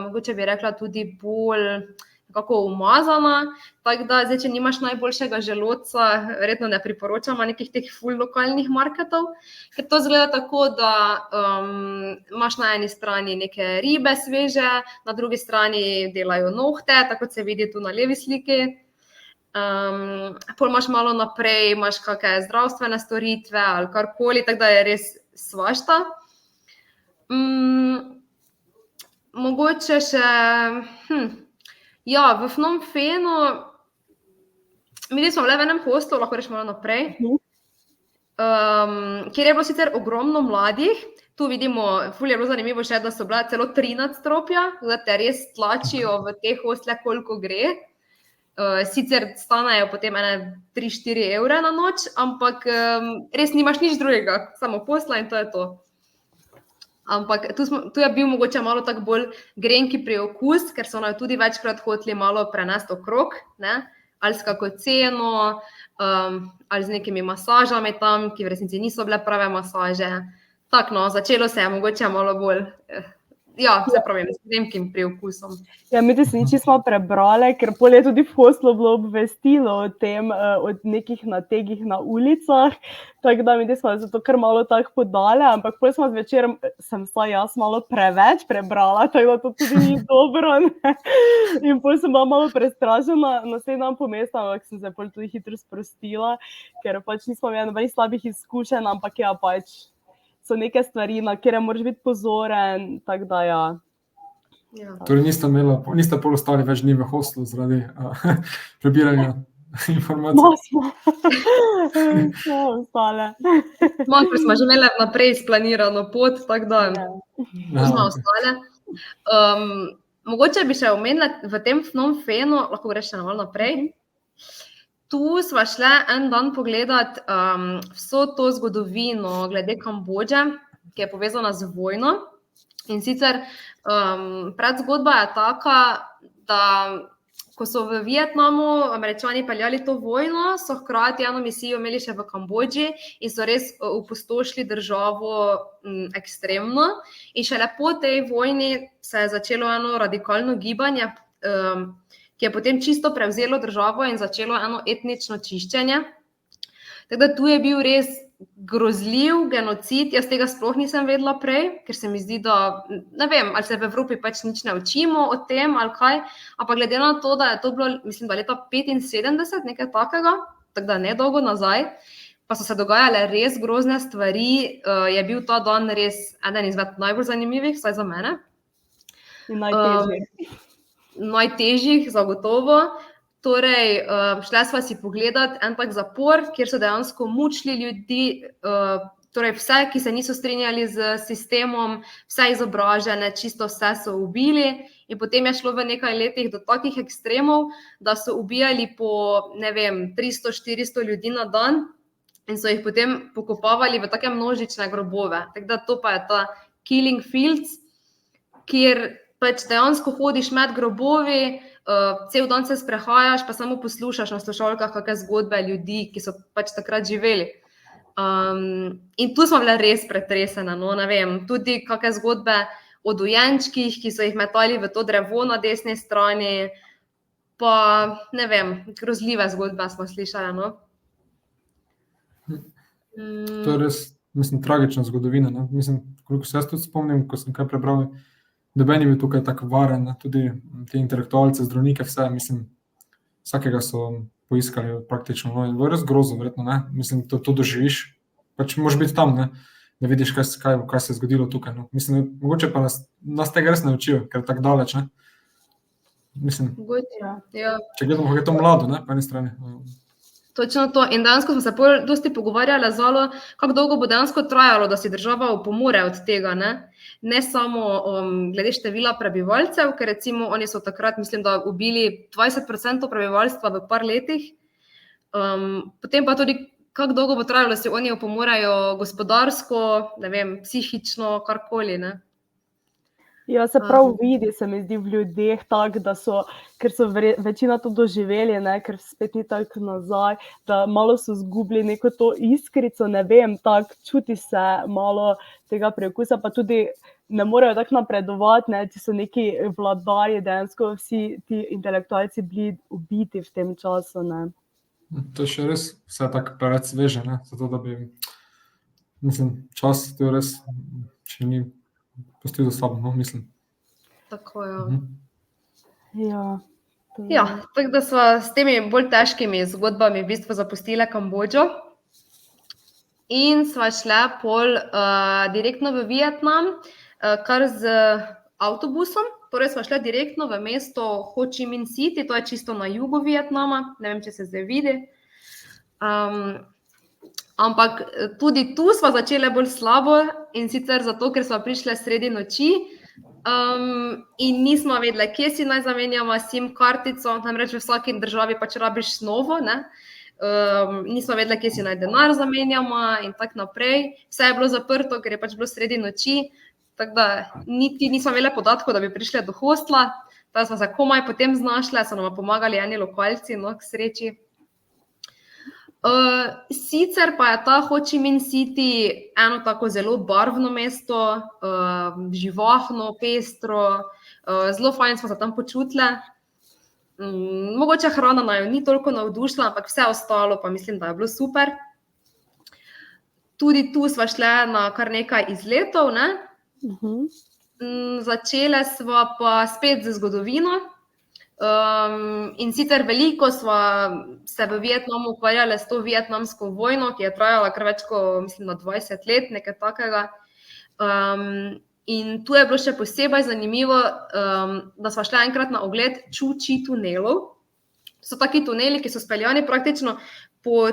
mogoče bi rekla tudi bolj nekako umazana, tako da zdaj, če nimaš najboljšega želodca, verjetno ne priporočam nekih teh ful lokalnih marketov, ker to izgleda tako, da imaš na eni strani neke ribe sveže, na drugi strani delajo nohte, tako se vidi tu na levi sliki. Pol imaš malo naprej, imaš kakšne zdravstvene storitve ali karkoli, tako da je res svašta. Mogoče še, ja, v Phnom Penhu, mi smo bile v enem hostlu, lahko rečemo malo naprej, kjer je bilo sicer ogromno mladih. Tu vidimo, ful je bilo zanimivo še, da so bila celo 3 nadstropja, da te res tlačijo v te hostle, koliko gre. Sicer stanejo potem 3-4 evre na noč, ampak res nimaš nič drugega, samo posla in to je to. Ampak tu je bil mogoče malo tako bolj grenki priokus, ker so nam tudi večkrat hoteli malo prenesti okrog, ne? Ali s kako ceno, ali z nekimi masažami tam, ki v resnici niso bile prave masaže. Tako no, začelo se je mogoče malo bolj ja, se pravim, z nemkim priokusom. Ja, mi se nič nismo prebrali, ker pol je tudi v hostlu bilo obvestilo o tem, od nekih nategih na ulicah, tako da mi smo zato kar malo tako podali, ampak pol smo zvečer, sem saj jaz malo preveč prebrala, tako da to tudi ni dobro, ne. In pol sem bila malo prestrašena, naslednji dan po mestu, ampak sem se pol tudi hitro sprostila, ker pač nismo imeli nobenih slabih izkušenj, ampak ja, pač so neke stvari, na kjer moraš biti pozoren, tako da ja. Ja. Torej niste pol ostali več dni v hostlu zaradi prebiranja informacij. Smo ostale. Ker smo že imeli naprej splanirano pot, tako da smo ostale. Mogoče bi še omenila v tem Phnom Penhu, lahko greš še malo naprej. Tu sva šle en dan pogledat vso to zgodovino glede Kambodže, ki je povezana z vojno. In sicer predzgodba je taka, da ko so v Vietnamu Američani peljali to vojno, so hkrati eno misijo imeli še v Kambodži in so res opustošili državo ekstremno. In šele po tej vojni se je začelo eno radikalno gibanje, ki je potem čisto prevzelo državo in začelo eno etnično čiščenje. Tako da tu je bil res grozljiv genocid, jaz tega sploh nisem vedela prej, ker se mi zdi, da, ne vem, ali se v Evropi pač nič ne učimo o tem ali kaj, ampak glede na to, da je to bilo, mislim, da leta 75, nekaj takega, tako da ne dolgo nazaj, pa so se dogajale res grozne stvari, je bil ta dan res eden izmed najbolj zanimivih, vsaj za mene. In najtežjih. Najtežjih, zagotovo. Torej, šla sva si pogledat en tak zapor, kjer so dejansko mučili ljudi, torej vse, ki se niso strinjali z sistemom, vse izobražene, čisto vse so ubili. In potem je šlo v nekaj letih do takih ekstremov, da so ubijali po, ne vem, 300-400 ljudi na dan in so jih potem pokopavali v take množične grobove. Tako da to pa je ta Killing Fields, kjer pač dejansko hodiš med grobovi, cel dan se sprehajaš, pa samo poslušaš na slušalkah kakšne zgodbe ljudi, ki so pač takrat živeli. In tu smo bile res pretresene, no, ne vem, tudi kakšne zgodbe o dojenčkih, ki so jih metali v to drevo na desni strani, pa ne vem, grozljive zgodbe smo slišali, no. To je res, mislim, tragična zgodovina, ne. Mislim, koliko se jaz tudi spomnim, ko sem kaj prebral, noben je bil tukaj tako varen, ne? Tudi te intelektualce, zdravnike, vse, mislim, vsakega so poiskali praktično, no, in bilo res grozno, verjetno, ne, mislim, to doživiš, pač moraš biti tam, ne, da vidiš, kaj se je zgodilo tukaj, no, mislim, mogoče pa nas tega res ne učijo, ker je tako daleč, ne, mislim, ja. Če gledamo, kako je to mlado, ne, po eni strani. Točno to. In dejansko smo se dosti pogovarjali, Zalo, kako dolgo bo dejansko trajalo, da si država opomore od tega, ne samo glede števila prebivalcev, ker recimo oni so takrat, mislim, da ubili 20% prebivalstva v par letih, potem pa tudi, kako dolgo bo trajalo, da si oni opomorajo gospodarsko, ne vem, psihično, karkoli, ne. Ja, se prav vidi, se mi zdi v ljudeh tako, da so, ker so večina to doživeli, ne, ker spet ni tako nazaj, da malo so zgubili neko to iskrico, ne vem, tako čuti se malo tega preokusa, pa tudi ne morejo tako napredovati, ne, če so neki vladarji, dejansko vsi ti intelektualci bili ubiti v tem času, ne. To je še res vse tako preveč sveže, ne, zato da bi, mislim, čas to je res, če ni pustil za sabo, no, mislim. Tako, ja. Ja, tako da sva s temi bolj težkimi zgodbami v bistvu zapustile Kambodžo in sva šle pol direktno v Vietnam, kar z avtobusom, torej sva šle direktno v mesto Ho Chi Minh City, to je čisto na jugu Vietnama, ne vem, če se zdaj vidi. Ampak tudi tu sva začele bolj slabo in sicer zato, ker sva prišle sredi noči in nismo vedele, kje si naj zamenjamo SIM kartico, namreč v vsaki državi pač rabiš novo, ne. Nismo vedele, kje si naj denar zamenjamo in tako naprej. Vse je bilo zaprto, ker je pač bilo sredi noči, tako da niti nismo imele podatkov, da bi prišle do hostla, tako smo se komaj potem znašle, so nam pomagali eni lokalci, no, k sreči. Sicer pa je ta Ho Chi Minh City eno tako zelo barvno mesto, živahno, pestro, zelo fajn smo se tam počutile. Mogoče hrana naju ni toliko navdušila, ampak vse ostalo pa mislim, da je bilo super. Tudi tu sva šle na kar nekaj izletov, ne? Začele sva pa spet z zgodovino. In sicer veliko sva se v Vietnamu ukvarjale s to vietnamsko vojno, ki je trajala kar več kot, mislim, 20 let, nekaj takega. In tu je bilo še posebej zanimivo, da sva šla enkrat na ogled Chu Chi tunelov. So taki tuneli, ki so speljani praktično po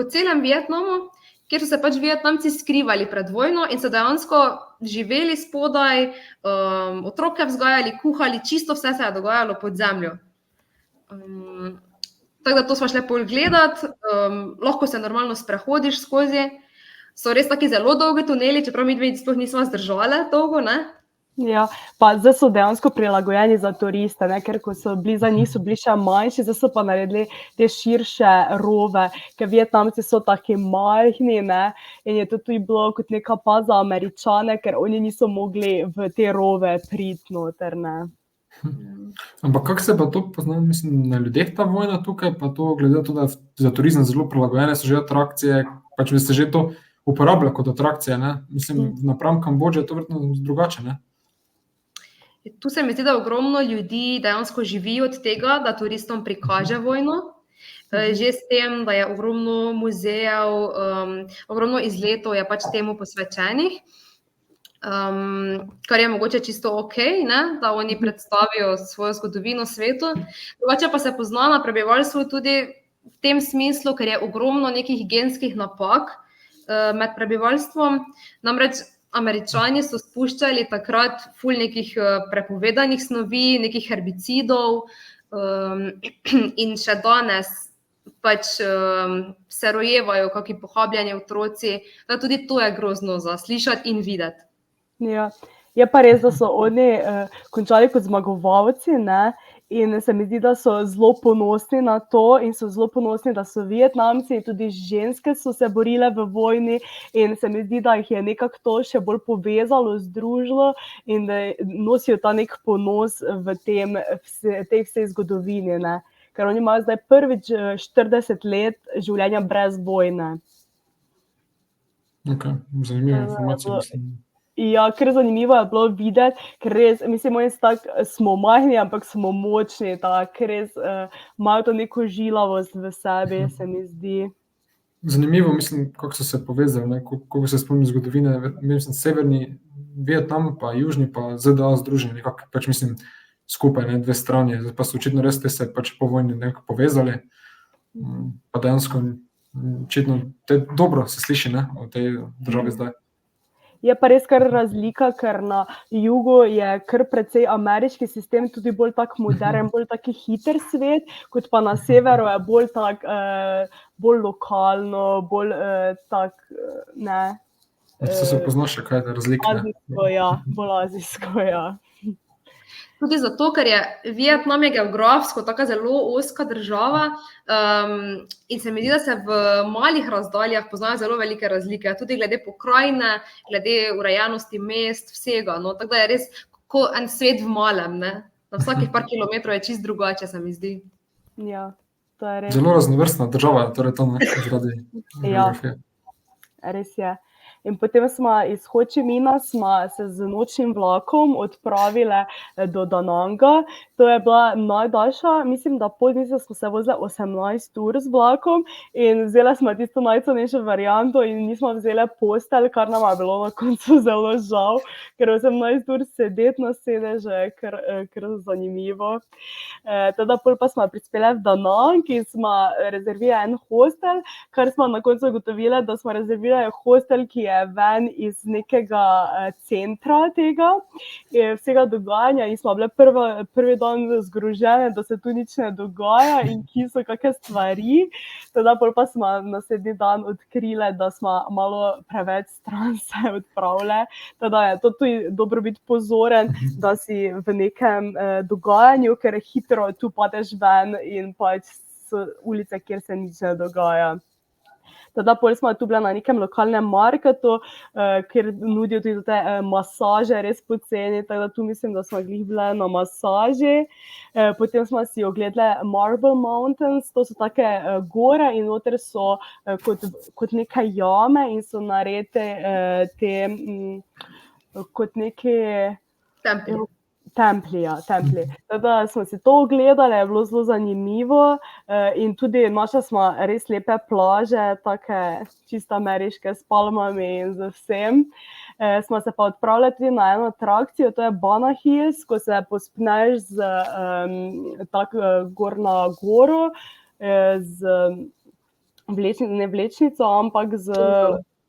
celem Vietnamu, kjer so se pač Vietnamci skrivali pred vojno in so dejansko živeli spodaj, otroke vzgajali, kuhali, čisto vse se je dogajalo pod zemljo. Tako da to sva šle pol gledat, lahko se normalno sprehodiš skozi. So res taki zelo dolgi tuneli, čeprav mi dve sploh nismo zdržale dolgo, ne? Ja, pa zdaj so dejansko prilagojeni za turiste, ne? Ker ko so bili za njih, so bili še manjši, zdaj so pa naredili te širše rove, ker Vietnamci so taki majhni, ne? In je to tudi bilo kot neka pa za Američane, ker oni niso mogli v te rove priti noter, ne. Ampak kako se pa to pozna, mislim, na ljudeh ta vojna tukaj, pa to glede to, da za turizem zelo prilagojene so že atrakcije, pač bi se že to uporablja kot atrakcije, ne? Mislim, napram Kambodže je to verjetno drugače, ne? Tu se mi zdi, da ogromno ljudi dejansko živi od tega, da turistom prikaže vojno. Že s tem, da je ogromno muzejev, ogromno izletov je pač temu posvečenih, kar je mogoče čisto okej, ne, da oni predstavijo svojo zgodovino svetu. Drugače pa se pozna na prebivalstvu tudi v tem smislu, ker je ogromno nekih genskih napak med prebivalstvom. Namreč Američani so spuščali takrat ful nekih prepovedanih snovi, nekih herbicidov in še danes pač se rojevajo kakšni pohabljeni otroci, da tudi to je grozno za slišati in videti. Ja, je pa res, da so oni končali kot zmagovalci, ne? In se mi zdi, da so zelo ponosni na to in so zelo ponosni, da so Vietnamci, tudi ženske so se borile v vojni in se mi zdi, da jih je nekako to še bolj povezalo, združilo in da nosijo ta nek ponos v tej vsej zgodovini, ne. Ker oni imajo zdaj prvič 40 let življenja brez vojne. Ok, zanimiva informacija, mislim. Ja, ker zanimivo je bilo videti, ker res, mislim, oni so tako, smo majhni, ampak smo močni, tako res imajo to neko žilavost v sebi, se mi zdi. Zanimivo, mislim, kako so se povezali, ne, koliko se spomnim zgodovine, mislim, severni Vietnam pa južni pa ZDA združeni, nekako, pač mislim, skupaj, ne, dve strani, pa so očitno res te se pač po vojni nekako povezali, pa dejansko očitno dobro se sliši, ne, o tej državi zdaj. Je pa res kar razlika, ker na jugu je kar precej ameriški sistem, tudi bolj tak moderen, bolj taki hiter svet, kot pa na severu je bolj tak, bolj lokalno, bolj tak, ne. Se poznaš še kaj razlike, ne? Azijsko, ja, bolj azijsko, ja. Tudi zato, ker je Vietnam je geografsko taka zelo ozka država in se mi zdi, da se v malih razdaljah poznajo zelo velike razlike, tudi glede pokrajine, glede urejenosti mest, vsega, no, tako da je res kot en svet v malem, ne. Na vsakih par kilometrov je čisto drugače, se mi zdi. Ja, to je res. Zelo raznovrstna država, torej tam, ne, zaradi geografije. Res je. In potem smo iz Ho Chi Minha se z nočnim vlakom odpravile do Da Nanga. To je bila najdaljša, mislim, da podnice smo se vozile 18 ur z vlakom in vzele smo tisto najcenejšo varianto in nismo vzele postelj, kar nam je bilo na koncu zelo žal, ker 18 ur sedeti na sedežu je kar zanimivo. Teda pol pa smo prispele v Da Nang in smo rezervirali en hostel, kar smo na koncu ugotovile, da smo rezervirali hostel, ki je ven iz nekega centra tega, vsega dogajanja in smo bile prvi dan zgrožene, da se tu nič ne dogaja in ki so kakšne stvari. Teda pol pa smo naslednji dan odkrile, da smo malo preveč stran se odpravile. Teda je to tudi dobro biti pozoren, da si v nekem dogajanju, ker hitro tu padeš ven in pač so ulice, kjer se nič ne dogaja. Teda pol smo tu bili na nekem lokalnem marketu, kjer nudijo tudi te masaže res poceni, tako da tu mislim, da smo glih bile na masaži. Potem smo si ogledali Marble Mountains, to so take gore in noter so kot neke jame in so narejene kot neki templji. Teda smo si to ogledali, je bilo zelo zanimivo in tudi našli smo res lepe plaže, take čisto ameriške s palmami in z vsem. Smo se pa odpravili tudi na eno atrakcijo, to je Bana Hills, ko se povzpneš gor na goro z ne vlečnico, ampak z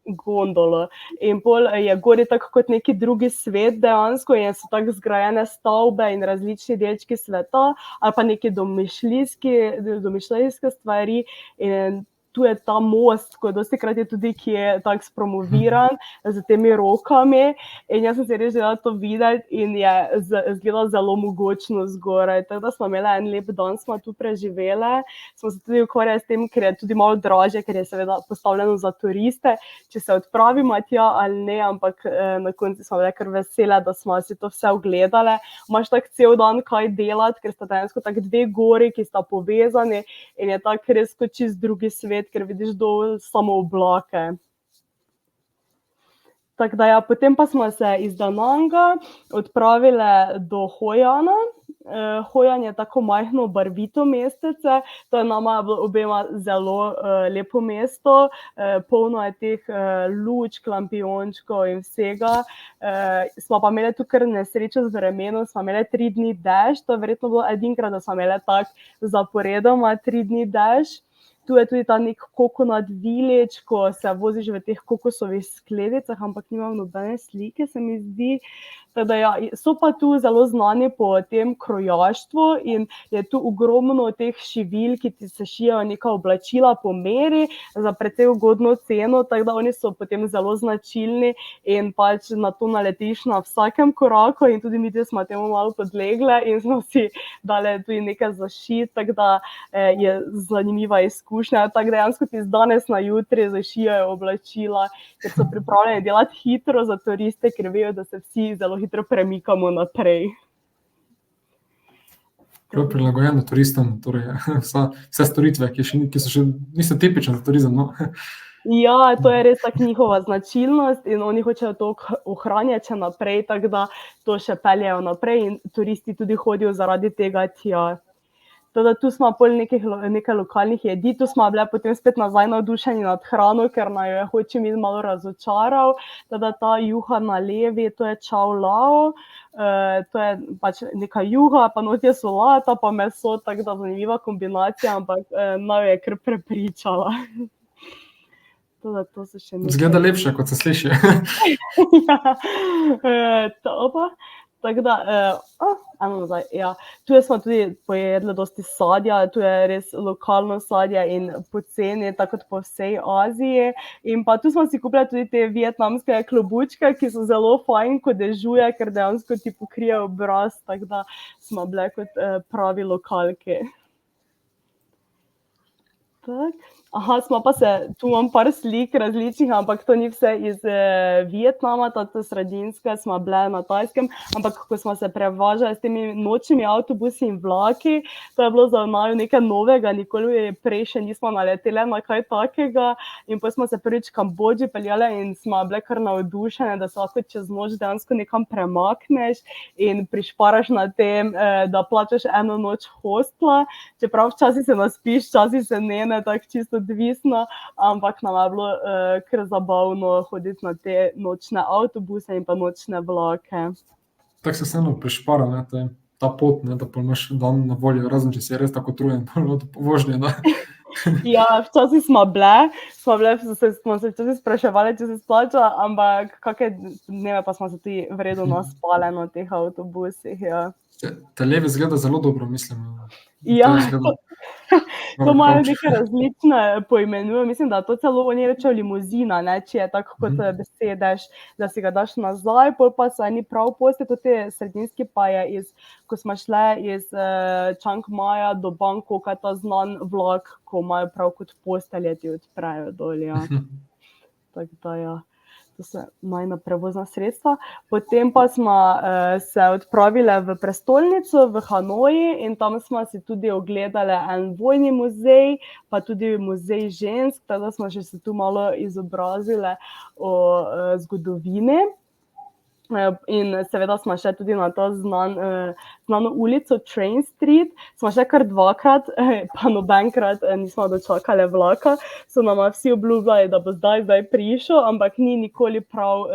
gondolo. In pol je gori tako kot neki drugi svet dejansko in so tako zgrajene stavbe in različni delčki sveta ali pa neki domišljijske stvari in tu je ta most, ko dostikrat je tudi, ki je tako spromoviran z temi rokami in jaz sem si res želela to videti in je izgledalo zelo mogočno zgoraj. Tako da smo imeli en lep dan, smo tu preživeli, smo se tudi ukvarjali s tem, ker je tudi malo dražje, ker je seveda postavljeno za turiste, če se odpravimo tja ali ne, ampak na koncu smo bile kar vesele, da smo si to vse ogledali. Imaš tako cel dan kaj delati, ker sta dejansko tako dve gori, ki sta povezani in je tako res kot čist drugi svet, ker vidiš dol samo oblake. Tako da ja, potem pa smo se iz Da Nanga odpravili do Hojana. Hojan je tako majhno barvito mestece, to je nama obema zelo lepo mesto, polno je teh lučk, lampiončkov in vsega. Smo pa imeli tu kar nesrečo z vremenom, smo imeli 3 dni dež, to je verjetno bilo edinkrat, da smo imeli tak zaporedoma 3 dni dež. Tu je tudi ta nek coconut village, ko se voziš v teh kokosovih skledicah, ampak nimam nobene slike, se mi zdi. Teda ja, so pa tu zelo znani po tem krojaštvu in je tu ogromno teh šivil, ki ti se šijajo neka oblačila po meri za precej ugodno ceno, tako da oni so potem zelo značilni in pač na to naletiš na vsakem koraku in tudi mi smo temu malo podlegle in smo si dali tudi nekaj zašit, tako da je zanimiva izkušnja. Tako dejansko ti z danes na jutri zašijajo oblačila, ker so pripravljeni delati hitro za turiste, ker vejo, da se vsi zelo hitro premikamo naprej. Prav prilagojeno turistom, torej vse storitve, ki so še niso tipične za turizem, no. Ja, to je res tak njihova značilnost in oni hočejo to ohranjati še naprej, tako da to še peljejo naprej in turisti tudi hodijo zaradi tega tja. Teda tu smo pol nekaj lokalnih jedi, tu smo bile potem spet nazaj navdušeni nad hrano, ker naj jo je Ho Chi Minh malo razočaral. Teda ta juha na levi, to je Chow Lao, to je pač neka juha, pa not je solata, pa meso, tako da zanimiva kombinacija, ampak naj jo je kar prepričala. Teda to so še nekaj. Zgleda lepše, kot se sliši. Ja, to pa. Tako da, eno nazaj, ja. Tu smo tudi pojedli dosti sadja, tu je res lokalno sadje in poceni, tako kot po vsej Aziji. In pa tu smo si kupili tudi te vietnamske klobučke, ki so zelo fajn, ko dežuje, ker dejansko ti pokrije obraz, tako da smo bile kot pravi lokalki. Tak. Aha, smo pa tu imam par slik različnih, ampak to ni vse iz Vietnama, ta sredinska, smo bile na Tajskem, ampak ko smo se prevažali s temi nočnimi avtobusi in vlaki, to je bilo za naju nekaj novega, nikoli prej še nismo naleteli na kaj takega in pa smo se prvič v Kambodži peljali in smo bile kar navdušene, da se lahko čez noč dejansko nekam premakneš in prišparaš na tem, da plačaš eno noč hostla, čeprav včasih se naspiš, včasih se ne, tako čisto odvisno, ampak nam je bilo kar zabavno hoditi na te nočne avtobuse in pa nočne vlake. Tako se vseeno prišpara, ne, ta pot, ne, da pa imaš dan na voljo, razen če si res tako utrujen od vožnje, da. Ja, včasih smo se včasih spraševali, če se splača, ampak kakšne dneve pa smo se tudi v redu naspali na teh avtobusih, ja. Te leve zgleda zelo dobro, mislim. Ja, To imajo neke različne poimenuje, mislim, da to celo oni rečejo limuzina, ne, če je tako kot besedeš, da si ga daš nazaj, pol pa so eni prav posti, tudi sredinski pa je ko smo šle iz Chiang Maja do Bangkoka, ta znan vlak, ko imajo prav kot postelje ti odprejo dol, ja. Tako da, ja. To so najna prevozna sredstva. Potem pa smo se odpravile v prestolnico, v Hanoji in tam smo si tudi ogledali en vojni muzej, pa tudi muzej žensk, tako da smo še se tu malo izobrazile o zgodovini. In seveda smo še tudi na to znano ulico Train Street, smo še kar dvakrat, pa nobenkrat nismo dočakali vlaka, so nama vsi obljubljali, da bo zdaj prišel, ampak ni nikoli prav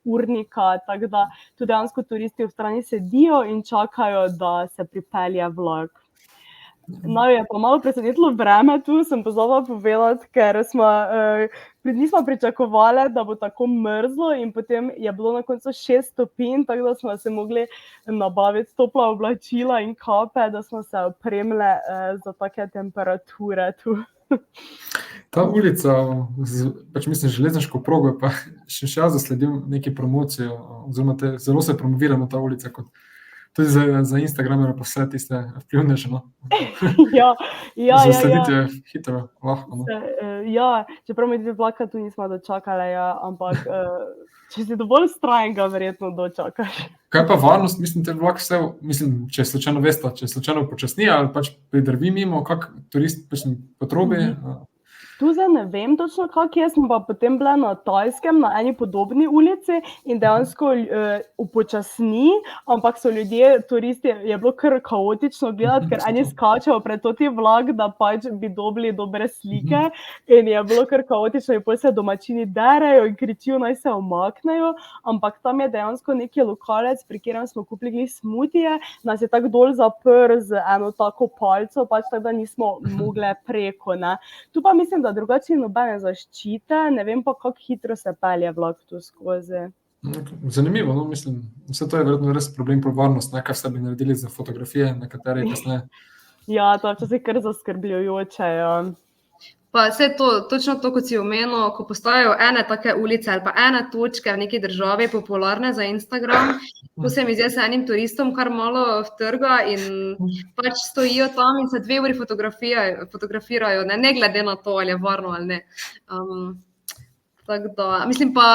urnika, tako da tudi dejansko turisti v strani sedijo in čakajo, da se pripelje vlak. No, je pa malo presenetilo vreme tu, sem pozvala povedati, ker nismo pričakovali, da bo tako mrzlo in potem je bilo na koncu 6 stopinj, tako da smo se mogli nabaviti topla oblačila in kape, da smo se opremili za take temperature tu. Ta ulica, pač mislim, železniško progo, pa še jaz zasledim neki promocijo, oziroma zelo se promoviramo ta ulica kot tudi za Instagramer pa vse tiste vplivneže, no. Ja. Zaslediti je hitro, lahko, no. Ja, čeprav mi vlaka tu nismo dočakali, ja, ampak če si dovolj vztrajen, ga verjetno dočakaš. Kaj pa varnost, mislim, te vlak vse, mislim, če slučajno veste, če slučajno počasni ali pač pridrvi mimo, kak turist potrobi? Tu zdaj ne vem točno, kako je, smo pa potem bile na Tajskem, na eni podobni ulici in dejansko upočasni, ampak so ljudje, turisti, je bilo kar kaotično gledati, ker eni skačejo pred toti vlak, da pač bi dobili dobre slike in je bilo kar kaotično in potem se domačini derejo in kričijo, naj se umaknejo, ampak tam je dejansko neki lokalec, pri katerem smo kupili smutije, nas je tako dol zaprl z eno tako palco, pač tako da nismo mogli preko, ne. Tu pa mislim, da drugače nobene zaščite, ne vem pa, kako hitro se pelje vlak tu skozi. Zanimivo, no, mislim, vse to je verjetno res problem pro varnost, kaj vse bi naredili za fotografije, nekatere kasneje. Ja, to je včasih kar zaskrbljujoče, ja. Pa vse to, točno to, kot si omenil, ko postajajo ene take ulice ali pa ene točke v neki državi popularne za Instagram, ko se mi zdi se enim turistom kar malo vtrga in pač stojijo tam in se 2 uri fotografirajo, ne glede na to, ali je varno ali ne. Tako da, mislim pa,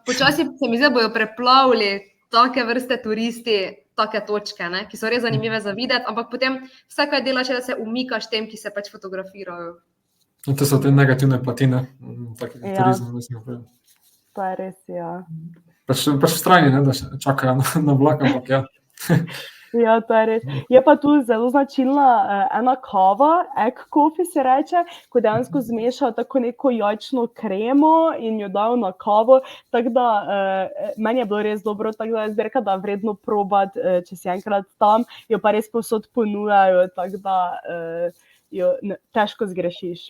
počasi se mi zdi, da bojo preplavili take vrste turisti, take točke, ne, ki so res zanimive za videti, ampak potem vse, kaj delaš, je, da se umikaš tem, ki se pač fotografirajo. To so te negativne platine, takega turizma, mislim. To je res, ja. Pač vztrajni, ne, da čakajo na vlak, ampak ja. Ja, to je res. Je pa tu zelo značilna ena kava, egg coffee se reče, ko dejansko zmešajo tako neko jajčno kremo in jo dajo na kavo, tako da meni je bilo res dobro, tako da jaz bi rekla, da vredno probati, če si enkrat tam, jo pa res povsod ponujajo, tako da jo težko zgrešiš.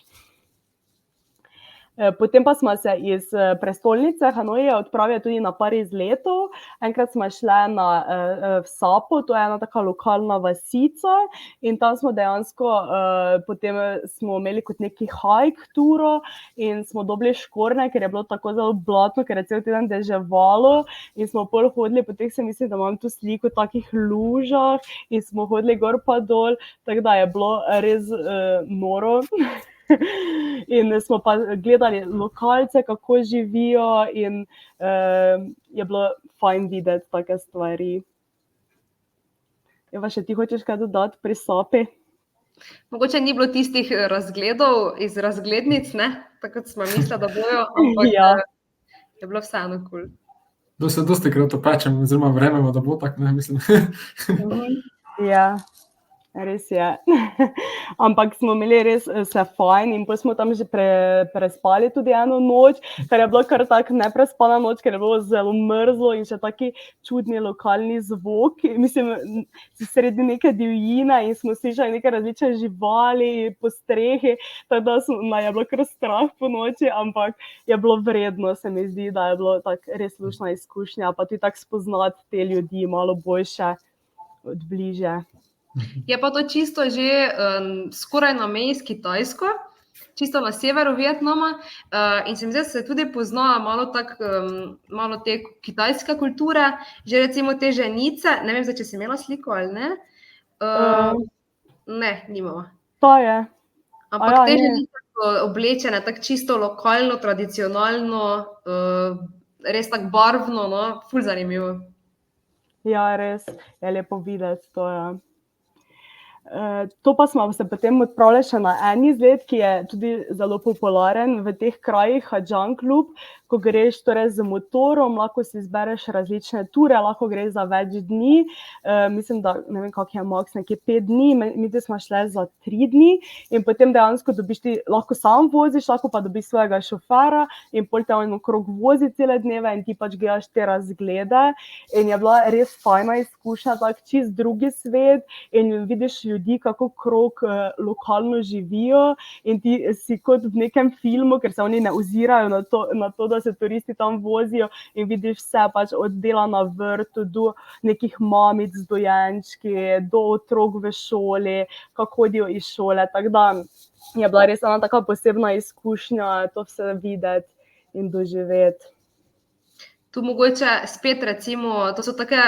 Potem pa smo se iz prestolnice Hanoja odpravili tudi na par izletov. Enkrat smo šli v Sapo, to je ena taka lokalna vasica in tam smo dejansko, potem smo imeli kot neki hike turo in smo dobili škornje, ker je bilo tako zelo blatno, ker je cel teden deževalo in smo pol hodili, potem se mislim, da imam tu sliko v takih lužah in smo hodili gor pa dol, tako da je bilo res noro. In smo pa gledali lokalce, kako živijo in je bilo fajn videti take stvari. Eva, še ti hočeš kaj dodati pri Sapi? Mogoče ni bilo tistih razgledov iz razglednic, ne? Tako smo mislili, da bojo, ampak je bilo vseeno kul. Dosti krat opečem, oziroma vrememo, da bo tak, ne, mislim. Ja. Res je. Ampak smo imeli res vse fajn in potem smo tam že prespali tudi eno noč, kar je bilo kar tak neprespana noč, ker je bilo zelo mrzlo in še taki čudni lokalni zvok. Mislim, sredi neke divjine in smo slišali neke različne živali po strehi, tako da je bilo kar strah po noči, ampak je bilo vredno, se mi zdi, da je bilo tak res luštna izkušnja, pa tudi tako spoznati te ljudi malo boljše od bliže. Je pa to čisto že skoraj na meji s Kitajsko, čisto na severu Vietnama, in se mi zdi, da se tudi pozna malo te kitajske kulture, že recimo te ženice, ne vem, zdaj, če si imela sliko ali ne. Ne, nimamo. To je. Ampak te ženice so oblečene tako čisto lokalno, tradicionalno, res tako barvno, no, ful zanimivo. Ja, res, je lepo videti to, ja. To pa smo se potem odpravili še na en izlet, ki je tudi zelo popularen v teh krajih, Hadžan klub, ko greš torej z motorom, lahko si izbereš različne ture, lahko greš za več dni, mislim, da ne vem, kak je maks, nekje 5 dni, mi smo šli za 3 dni in potem dejansko dobiš ti, lahko sam voziš, lahko pa dobiš svojega šofera in pol te on okrog vozi cele dneve in ti pač gledaš te razglede in je bila res fajna izkušnja, tak čist drugi svet in vidiš ljudi, kako krog lokalno živijo in ti si kot v nekem filmu, ker se oni ne ozirajo na to, da se turisti tam vozijo in vidiš vse pač od dela na vrtu do nekih mamic z dojenčki, do otrok v šoli, kako hodijo iz šole, tako da je bila res ena taka posebna izkušnja to vse videti in doživeti. Tu mogoče spet recimo, to so take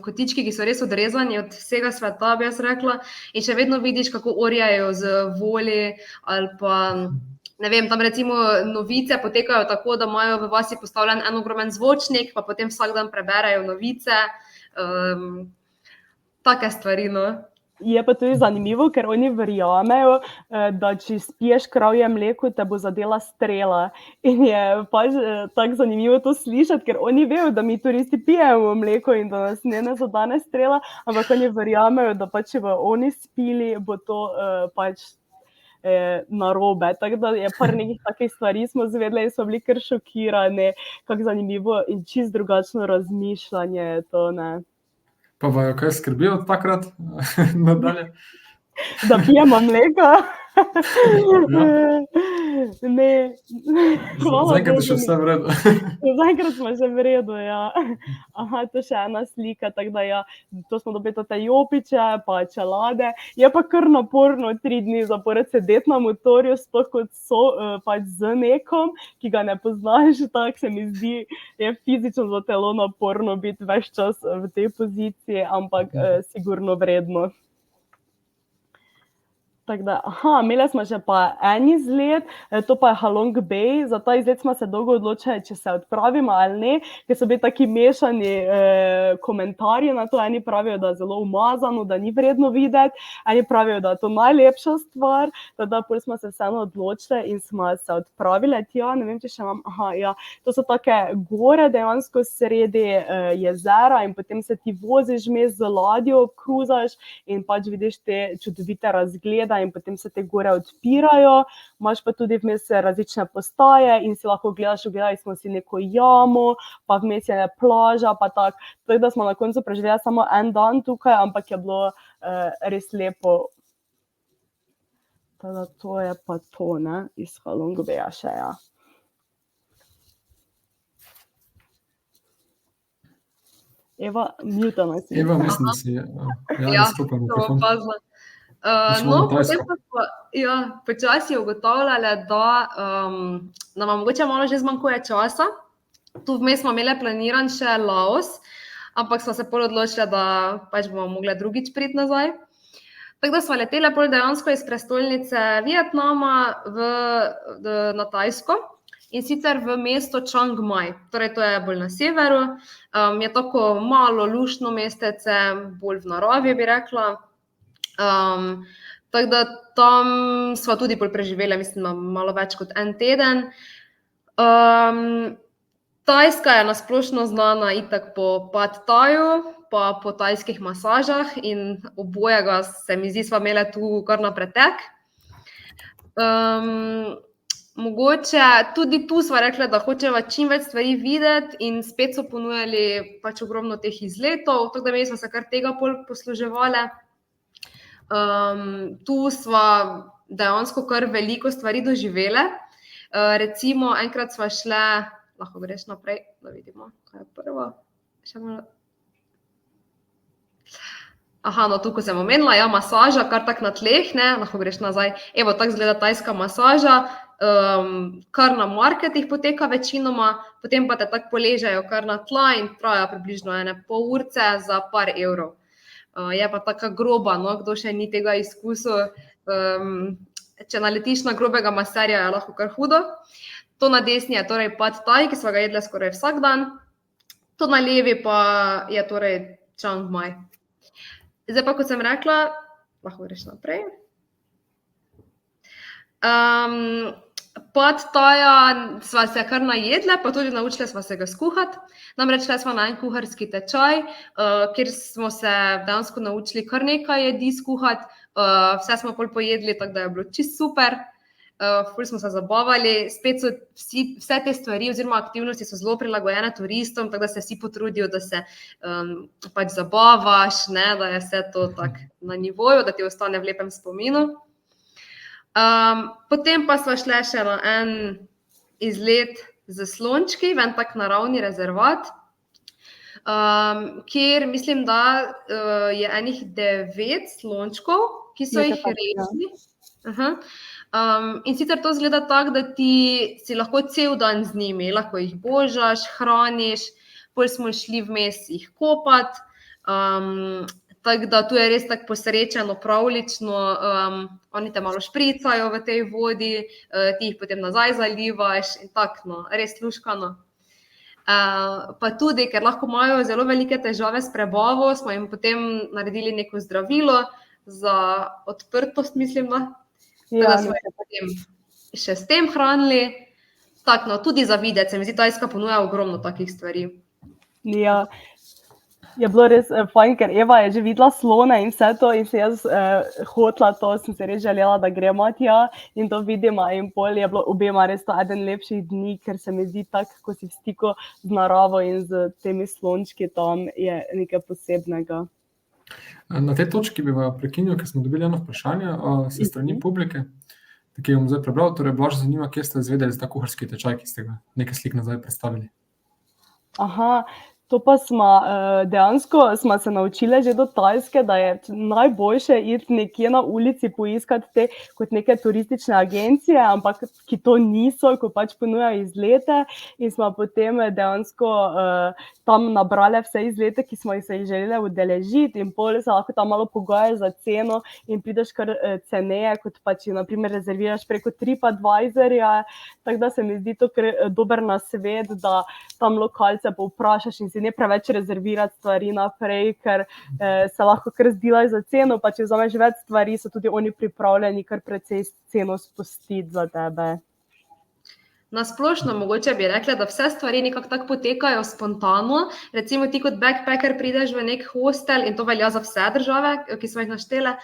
kotički, ki so res odrezani od vsega sveta, bi jaz rekla, in še vedno vidiš, kako orjajo z voli ali pa, ne vem, tam recimo novice potekajo tako, da imajo v vasi postavljen en ogromen zvočnik, pa potem vsak dan preberejo novice, take stvari, no. Je pa tudi zanimivo, ker oni verjamejo, da če spiješ kravje mleko, te bo zadela strela. In je pač tako zanimivo to slišati, ker oni vejo, da mi turisti pijemo mleko in da nas ne zadane strela, ampak oni verjamejo, da pač če bo oni spili, bo to pač narobe. Tako da je par nekih takih stvari smo zvedeli in smo bili kar šokirani, kako zanimivo in čist drugačno razmišljanje je to, ne. Pa vaju kaj skrbi od takrat nadalje? Da pijemo mleko? Ne. Zaenkrat je še vse v redu. Zaenkrat smo že v redu, ja. Aha, to še ena slika, tako da ja, to smo dobili te jopiče, pa čelade. Je pa kar naporno 3 dni zapored sedeti na motorju, sploh kot pač z nekom, ki ga ne poznaš, tako se mi zdi, je fizično za telo naporno biti ves čas v tej poziciji, ampak sigurno vredno. Tako da, imeli smo še pa en izlet, to pa je Halong Bay, za ta izlet smo se dolgo odločili, če se odpravimo ali ne, ker so bili taki mešani komentarji na to, eni pravijo, da je zelo umazano, da ni vredno videti, eni pravijo, da je to najlepša stvar, da pol smo se vseeno odločili in smo se odpravili tja, ne vem, če še imam, to so take gore dejansko sredi jezera in potem se ti voziš vmes z ladjo, kruzaš in pač vidiš te čudovite razglede in potem se te gore odpirajo, imaš pa tudi vmes različne postaje in si lahko ogledali smo si neko jamo, pa vmes je plaža, pa tako. Tako da smo na koncu preživeli samo en dan tukaj, ampak je bilo res lepo. Teda to je pa to, ne, iz Halong Baya še, ja. Eva, mutana si. Eva, mislim, da si nastopila mikrofon. Opazila. No, potem pa smo počasi ugotavljali, da nam mogoče malo že zmanjkuje časa. Tu vmes smo imeli planiran še Laos, ampak smo se pol odločili, da pač bomo mogli drugič priti nazaj. Tako da smo leteli pol dejansko iz prestolnice Vietnama na Tajsko in sicer v mesto Chiang Mai. Torej, to je bolj na severu, je tako malo luštno mestece, bolj v naravi bi rekla. Tako da tam sva tudi bolj preživela, mislim, malo več kot en teden. Tajska je nasplošno znana itak po Pad Thaju, pa po tajskih masažah in obojega se mi zdi, sva imeli tu kar na pretek. Mogoče tudi tu sva rekla, da hočeva čim več stvari videti in spet so ponujali pač ogromno teh izletov, tako da mi smo se kar tega posluževali. Tu sva dejansko kar veliko stvari doživele. Recimo, enkrat sva šle, lahko greš naprej, da vidimo, kaj je prvo. Aha, no tu, ko sem omenila, ja, masaža, kar tak na tleh, ne, lahko greš nazaj. Evo, tako izgleda tajska masaža, kar na marketih poteka večinoma, potem pa te tako poležejo kar na tla in traja približno ene pol urce za par evrov. Je pa taka groba, no, kdo še ni tega izkusil. Če naletiš na grobega maserja, je lahko kar hudo. To na desni je torej pad thai, ki smo ga jedli skoraj vsak dan. To na levi pa je torej Chiang Mai. Zdaj pa, kot sem rekla, lahko greš naprej. Pad thaja sva se kar najedle, pa tudi naučili sva se ga skuhati. Namreč šli smo na en kuharski tečaj, kjer smo se dejansko naučili kar nekaj jedi skuhati. Vse smo pol pojedli, tako da je bilo čisto super. Ful smo se zabavali, spet so vse te stvari oziroma aktivnosti so zelo prilagojene turistom, tako da se vsi potrudijo, da se pač zabavaš, ne, da je vse to tako na nivoju, da ti ostane v lepem spominu. Potem pa sva šli še na en izlet z slončki, v en tak naravni rezervat, kjer mislim, da je enih 9 slončkov, ki so jih rešili. In sicer to izgleda tako, da ti si lahko cel dan z njimi, lahko jih božaš, hraniš, pol smo šli vmes jih kopati, tako da tu je res tako posrečeno, pravlično, oni te malo špricajo v tej vodi, ti jih potem nazaj zalivaš in tako, no, res luškano. Pa tudi, ker lahko imajo zelo velike težave s prebavo, smo jim potem naredili neko zdravilo za odprtost, mislim, da. Da smo jih potem še s tem hranili. Tak, no, tudi za videti, se mi zdi, Tajska ponuja ogromno takih stvari. Ja, je bilo res fajn, ker Eva je že videla slone in vse to in se jaz hotla to, sem se res želela, da gremo tja in to vidimo in pol je bilo obema res to eden lepših dni, ker se mi zdi tako, ko si v stiku z naravo in z temi slončki tam je nekaj posebnega. Na tej točki bi vas prekinil, ker smo dobili eno vprašanje se strani publike, ki jo bom zdaj prebral. Torej, Blaž zanima, kje ste izvedeli za ta kuharski tečaj, ki ste ga nekaj slik nazaj predstavili. Aha, to pa smo dejansko smo se naučili že do Tajske, da je najboljše iti nekje na ulici poiskati te kot neke turistične agencije, ampak ki to niso, ko pač ponujajo izlete in smo potem dejansko tam nabrali vse izlete, ki smo se jih želeli udeležiti in pol se lahko tam malo pogojaš za ceno in prideš kar ceneje, kot pa če na primer rezerviraš preko TripAdvisorja, tako da se mi zdi to dober nasvet, da tam lokalce povprašaš in si ne preveč rezervirati stvari naprej, ker se lahko kar zdilaš za ceno, pa če vzameš več stvari, so tudi oni pripravljeni kar precej ceno spustiti za tebe. Na splošno mogoče bi rekla, da vse stvari nekako tako potekajo spontano. Recimo ti kot backpacker prideš v nek hostel in to velja za vse države, ki smo jih naštele.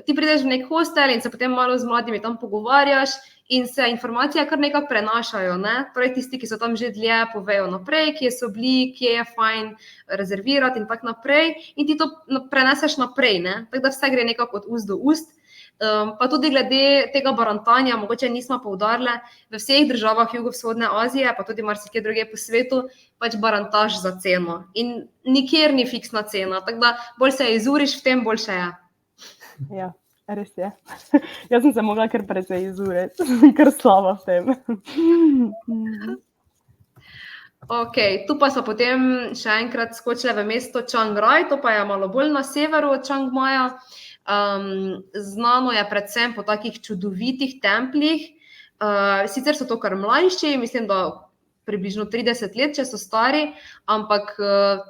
Ti prideš v nek hostel in se potem malo z mladimi tam pogovarjaš in se informacije kar nekako prenašajo, ne? Torej tisti, ki so tam že dlje, povejo naprej, kje so bili, kje je fajn rezervirati in tako naprej in ti to preneseš naprej, ne? Tako da vse gre nekako od ust do ust. Pa tudi glede tega barantanja, mogoče nismo poudarile, v vseh državah jugovzhodne Azije, pa tudi marsikje druge po svetu, pač barantaš za ceno. In nikjer ni fiksna cena, tako da bolj se izuriš v tem, boljše je. Ja, res je. Jaz sem se mogla kar precej izuriti, kar slaba v tem. Ok, tu pa so potem še enkrat skočile v mesto Chiang Rai, to pa je malo bolj na severu od Chiang Maja. Znano je predvsem po takih čudovitih templjih, sicer so to kar mlajši, mislim, da približno 30 let, če so stari, ampak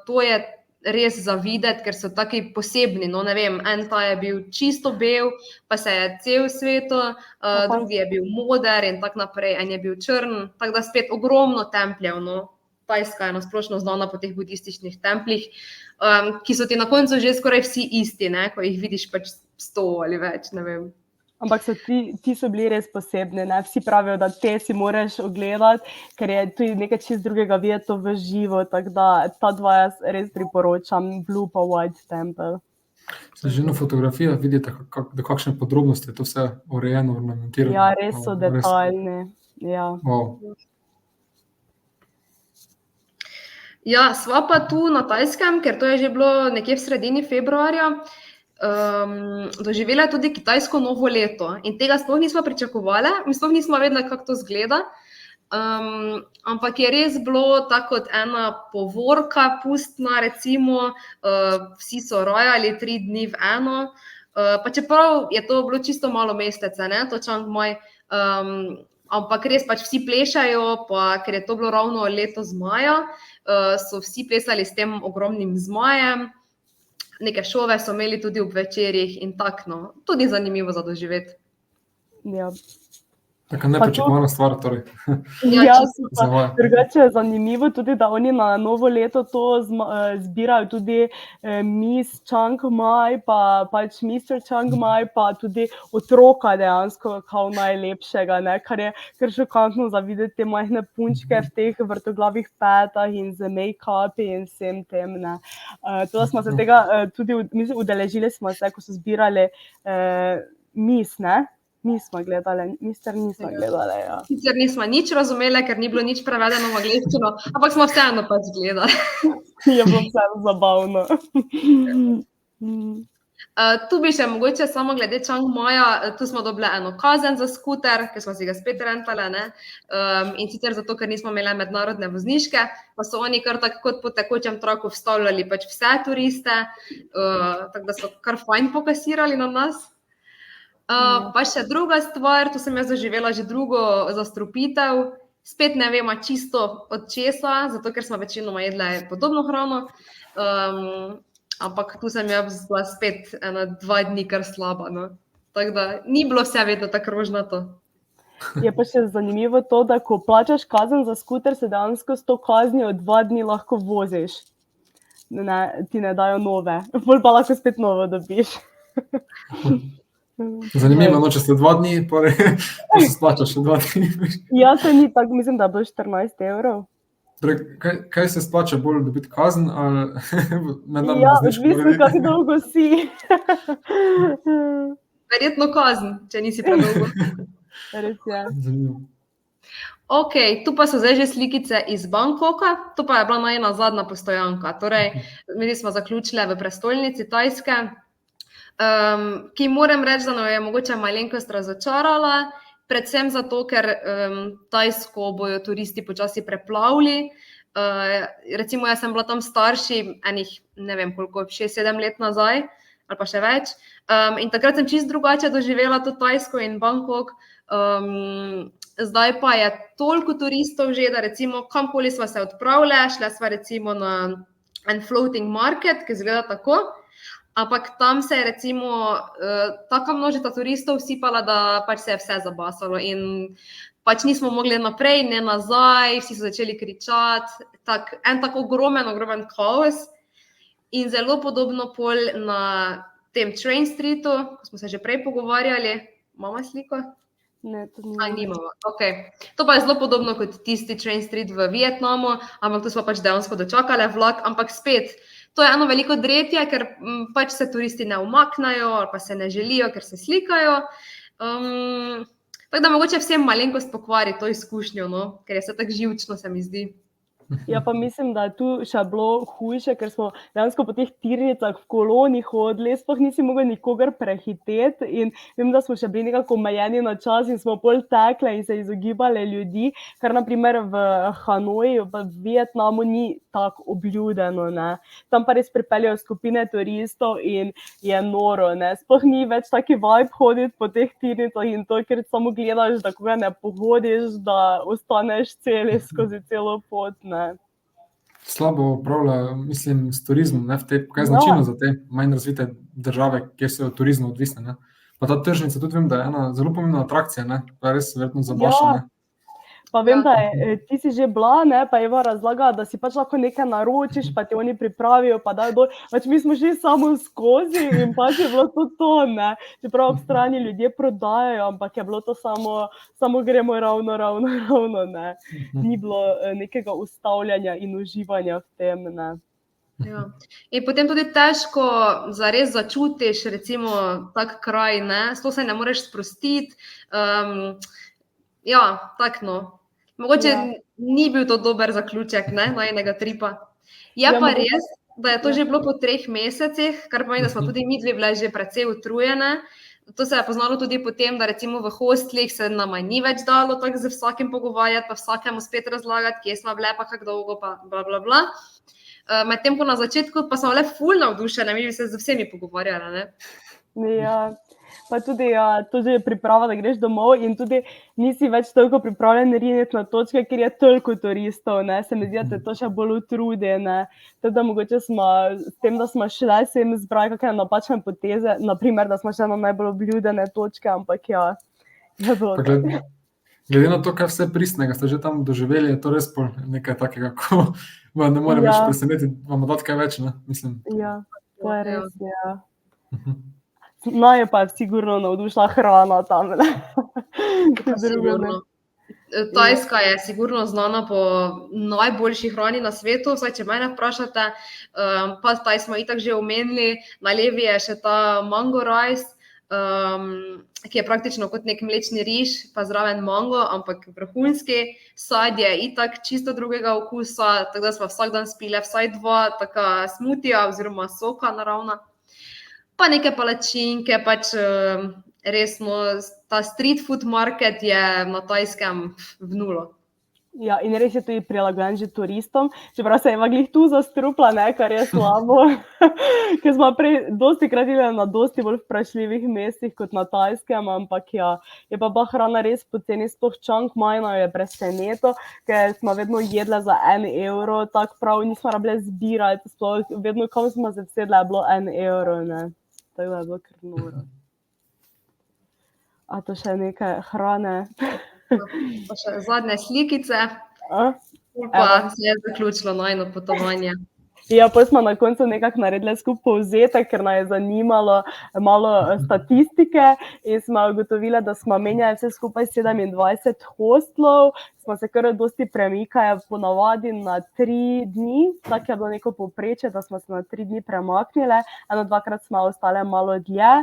to je res za videti, ker so taki posebni, no ne vem, en ta je bil čisto bel, pa se je cel svetu, drugi je bil moder in tako naprej, en je bil črn, tako da spet ogromno templjev, no. Tajska je nasplošno znana po teh budističnih templjih, ki so ti na koncu že skoraj vsi isti, ne, ko jih vidiš pač 100 ali več, ne vem. Ampak ti so bili res posebni, ne? Vsi pravijo, da te si moraš ogledati, ker je tudi nekaj čist drugega videti to v živo, tako da ta dva jaz res priporočam, Blue pa White Temple. Se že na fotografijah vidite, do kakšne podrobnosti je to vse urejeno, ornamentirano. Ja, res so detaljni, ja. Wow. Ja, sva pa tu na Tajskem, ker to je že bilo nekje v sredini februarja, doživela tudi kitajsko novo leto in tega sploh nismo pričakovali, mi sploh nismo vedeli, kako to izgleda. Ampak je res bilo tako kot ena povorka pustna, recimo, vsi so rajali 3 dni v eno, pa čeprav je to bilo čisto malo mesece, ne, to Chiang Mai, ampak res pač vsi plešajo, pa ker je to bilo ravno leto zmaja, so vsi plesali s tem ogromnim zmajem, neke šove so imeli tudi ob večerjih in tako, no, tudi zanimivo za doživeti. Ja. Taka nepričakovana stvar, torej. Ja, čisto. super. Drugače je zanimivo tudi, da oni na novo leto to zbirajo tudi Miss Chiang Mai, pa pač Mr. Chiang Mai, pa tudi otroka dejansko kao najlepšega, ne, kar je kar šokantno za videti te majhne punčke v teh vrtoglavih petah in z make-upi in vsem tem, ne. To, da smo se tega tudi, mislim, udeležili smo se, ko so zbirali Miss, ne? Nismo gledali, nismo gledali, ja. Sicer nismo nič razumeli, ker ni bilo nič prevedeno v angleščino, ampak smo vseeno pač gledali. Je bilo vseeno zabavno. Tu bi še mogoče samo glede Chiang Maja, tu smo dobili eno kazen za skuter, ker smo si ga spet rentali, ne? In sicer zato, ker nismo imeli mednarodne vozniške, pa so oni kar tako kot po tekočem traku vstavljali pač vse turiste, tako da so kar fajn pokasirali na nas. Pa še druga stvar, tu sem jaz doživela že drugo zastrupitev, spet ne vemo čisto od česa, zato ker smo večinoma jedli podobno hrano, ampak tu sem jaz bila spet 2 dni kar slaba, no. Tako da ni bilo vse vedno tako rožnato. Je pa še zanimivo to, da ko plačaš kazen za skuter, se dejansko s to kaznijo 2 dni lahko voziš. Ne, ti ne dajo nove, bolj pa lahko spet novo dobiš. Zanimivo, no, če ste 2 dni, pa se splača še 2 dni. Ja, to ni tako, mislim, da bo 14 €. Torej, kaj se splača bolj dobiti kazen ali mednarodno Ja, vozniško odvisno, narediti? kako dolgo si. Verjetno kazen, če nisi predolgo. Res je. Zanimivo. Ok, tu pa so zdaj že slikice iz Bangkoka, to pa je bila najna zadnja postojanka, torej mi smo zaključile v prestolnici Tajske, ki moram reči, da nam je mogoče malenkost razočarala, predvsem zato, ker Tajsko bojo turisti počasi preplavili. Recimo, jaz sem bila tam starši enih, ne vem koliko, 6-7 let nazaj, ali pa še več. In takrat sem čisto drugače doživela to Tajsko in Bangkok. Zdaj pa je toliko turistov že, da recimo kamkoli sva se odpravile, šle sva recimo na en floating market, ki izgleda tako, ampak tam se je recimo taka množica turistov sipala, da pač se je vse zabasalo in pač nismo mogli naprej, ne nazaj, vsi so začeli kričati, en tako ogromen kaos in zelo podobno pol na tem Train Streetu, ko smo se že prej pogovarjali, imamo sliko? Ne, to ni. Nimamo, ok. To pa je zelo podobno kot tisti Train Street v Vietnamu, ampak tu smo pač dejansko dočakali vlak, ampak spet, to je eno veliko dretje, ker pač se turisti ne umaknajo ali pa se ne želijo, ker se slikajo. Tako da mogoče vsem malenkost pokvari to izkušnjo, no? Ker je vse tako živčno, se mi zdi. Ja, pa mislim, da je tu še bilo hujše, ker smo dejansko po teh tirnicah v koloni hodili, sploh nisi mogel nikogar prehiteti in vem, da smo še bili nekako omejeni na čas in smo pol tekle in se izogibali ljudi, kar na primer v Hanoju, v Vietnamu ni tako obljudeno, ne. Tam pa res pripeljejo skupine turistov in je noro, ne. Sploh ni več taki vibe hoditi po teh tirnicah in to, ker samo gledaš, da koga ne pohodiš, da ostaneš celi skozi celo pot, ne. Slabo upravljajo, mislim, s turizmom, ne, kaj je značilno za te manj razvite države, kjer so od turizma odvisne, ne. Pa ta tržnica tudi vem, da je ena zelo pomembna atrakcija, ne, pa je res verjetno zabaša, ne. Pa vem, da je, ti si že bila, ne, pa Eva razlaga, da si pač lahko nekaj naročiš, pa ti oni pripravijo, pa dajo dol, pač mi smo šli samo skozi in pač je bilo to, ne, čeprav ob strani ljudje prodajajo, ampak je bilo to samo gremo ravno, ne, ni bilo nekega ustavljanja in uživanja v tem, ne. Ja. In potem tudi težko zares začutiš, recimo, tak kraj, ne, sploh se ne moreš sprostiti, ja, tako no. Mogoče ni bil to dober zaključek, ne, najinega tripa. Je pa res, da je to že bilo po 3 mesecih, kar pomeni, da smo tudi mi dve bile že precej utrujene. To se je poznalo tudi potem, da recimo v hostlih se nama ni več dalo tako z vsakim pogovarjati, pa vsakemu spet razlagati, kje smo bile, pa kako dolgo, pa bla, bla, bla. Medtem ko na začetku pa smo bile ful navdušene, mi bi se z vsemi pogovarjali, ne? Ja, pa tudi to že je priprava, da greš domov in tudi nisi več toliko pripravljen riniti na točke, ker je toliko turistov, ne, se mi zdi, da te to še bolj utrudi, ne. Tako da mogoče smo s tem, da smo šle sem zbrali kakšne napačne poteze, naprimer, da smo šle na najbolj obljudene točke, ampak ja, je bilo Pa tako. glede na to, kaj vse pristnega ste že tam doživeli, je to res pol nekaj takega, ko vam ne more več Ja. presenetiti, vam dati kaj več, ne, mislim. Ja, to je res, ja. Mhm. Naju pa je sigurno navdušila hrana tam, ne. Pa sigurno. Tajska je sigurno znana po najboljši hrani na svetu, vsaj če mene vprašate. Pa Taj smo itak že omenili, na levi je še ta mango rice, ki je praktično kot nek mlečni riž, pa zraven mango, ampak vrhunski. Sad je itak čisto drugega okusa, tako da smo vsak dan spile vsaj 2 taka smutija oziroma soka naravna. Pa neke palačinke, pač resno, ta street food market je na Tajskem v nulo. Ja, in res je tudi prilagojen že turistom, čeprav se je glih tu zastrupla, ne, kar je slabo, ker smo prej dostikrat jedli na dosti bolj vprašljivih mestih kot na Tajskem, ampak ja, je pa bila hrana res poceni, sploh Chiang Mai je presenetil, ker smo vedno jedle za 1 evro, tako prav nismo rabile zbirati, sploh vedno, kam smo se vsedle, je bilo 1 evro, ne, tako da je bilo kar noro. A to še nekaj hrane? Pa še zadnje slikice, pa se je zaključilo najino potovanje. Ja, potem smo na koncu nekako naredili skupaj povzetek, ker nas je zanimalo malo statistike in smo ugotovili, da smo menjali vse skupaj 27 hostlov, smo se kar dosti premikali ponavadi na 3 dni, tako je bilo neko povprečje, da smo se na 3 dni premaknili, 1-2krat smo ostale malo dlje.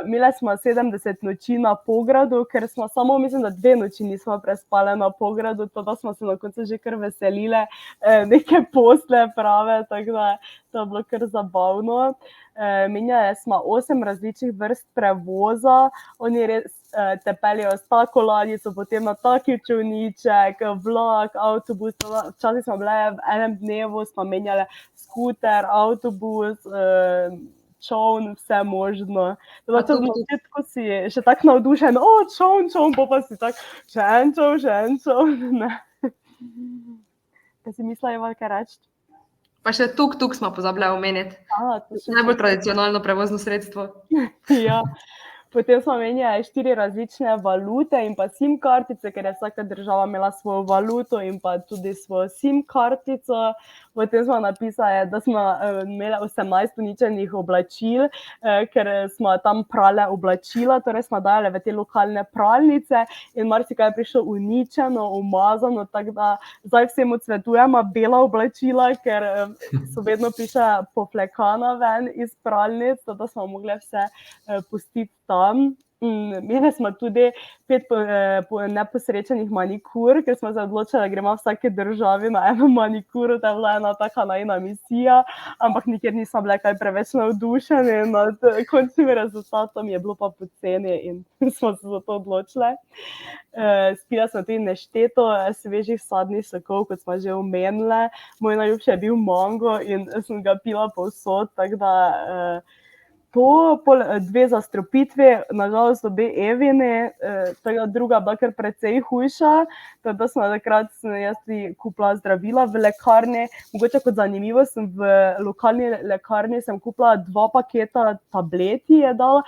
Imeli smo 70 noči na Pogradu, ker smo samo, mislim, da 2 noči nismo prespale na Pogradu, to da smo se na koncu že kar veselile neke posle prave, tako da to je bilo kar zabavno. Menjali smo 8 različnih vrst prevoza, oni res te peljejo s tako ladjico, potem na taki čolniček, vlak, avtobus, včasih smo bile v enem dnevu, smo menjali skuter, avtobus, čovn, vse možno. Na začetku si še tako navdušen, čovn, pa si tako, še en čovn, ne. Kaj si mislila, Eva, kaj reči? Pa še tuk-tuk smo pozabile omeniti. Najbolj tradicionalno prevozno sredstvo. Ja. Potem smo menjali 4 različne valute in pa SIM kartice, ker je vsaka država imela svojo valuto in pa tudi svojo SIM kartico. Potem smo napisali, da smo imeli 18 uničenih oblačil, ker smo tam prale oblačila, torej smo dajali v te lokalne pralnice in marsikaj je prišlo uničeno, umazano, tako da zdaj vsem odsvetujemo bela oblačila, ker so vedno prišla poflekana ven iz pralnic, da smo mogli vse pustiti tam. Imeli smo tudi 5 neposrečenih manikur, ker smo se odločili, da gremo vsake državi na eno manikuro, to je bila ena taka najina misija, ampak nikjer nismo bile kaj preveč navdušeni nad končnim rezultatom, je bilo pa poceni in smo se za to odločili. Spila smo tudi nešteto svežih sadnih sokov, kot smo že omenili. Moj najljubši je bil mango in sem ga pila povsod, tako da to, 2 zastrupitvi, nažalost obe Evini, tega druga bila kar precej hujša, tako da smo takrat jaz kupila zdravila v lekarni, mogoče kot zanimivo sem v lokalni lekarni sem kupila 2 paketa tablet, je dala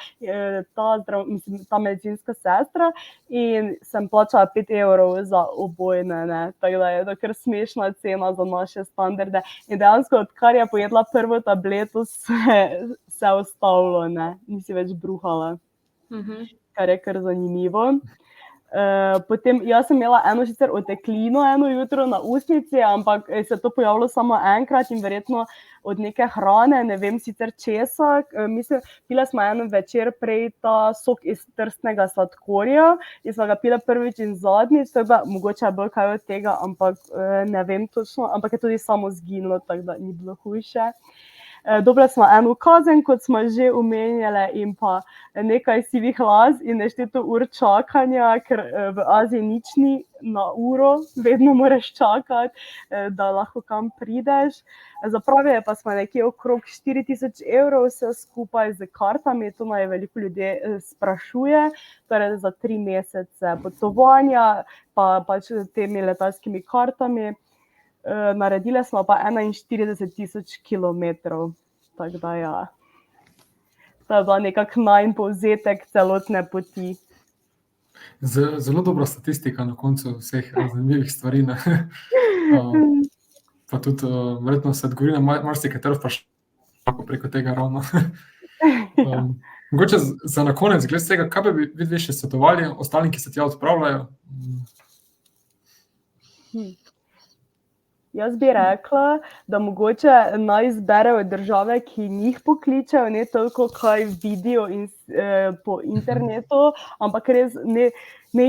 ta medicinska sestra in sem plačala 5 evrov za obojne, ne, tako da je to kar smešna cena za naše standarde in dejansko, odkar je pojedla prvo tableto, se ustavilo, ne, nisi več bruhala, kar je kar zanimivo. Potem jaz sem imela eno sicer oteklino eno jutro na ustnici, ampak se je to pojavilo samo enkrat in verjetno od neke hrane, ne vem sicer česa. Mislim, pila smo en večer prej ta sok iz trstnega sladkorja in smo ga pila prvič in zadnjič, to je pa mogoče bolj kaj od tega, ampak ne vem točno, ampak je tudi samo zginilo, tako da ni bilo hujše. Dobila smo eno kazen, kot smo že omenjali, in pa nekaj sivih las in nešteto ur čakanja, ker v Aziji nič ni na uro, vedno moraš čakati, da lahko kam prideš. Zapravili pa smo nekje okrog 4000 evrov vse skupaj z kartami, to naj veliko ljudi sprašuje, torej za 3 mesece potovanja, pa pač temi letalskimi kartami. Naredili smo pa 41.000 kilometrov, tako da ja. To je bila nekak najin povzetek celotne poti. Zelo dobra statistika na koncu vseh zanimivih stvari. Pa tudi verjetno se odgovori na marsikatero vprašanje preko tega ravno. Mogoče za na konec, glede tega, kaj bi vi še svetovali ostalim, ki se tja odpravljajo? Jaz bi rekla, da mogoče naj izberejo države, ki njih pokličejo, ne toliko kaj vidijo po internetu, ampak res ne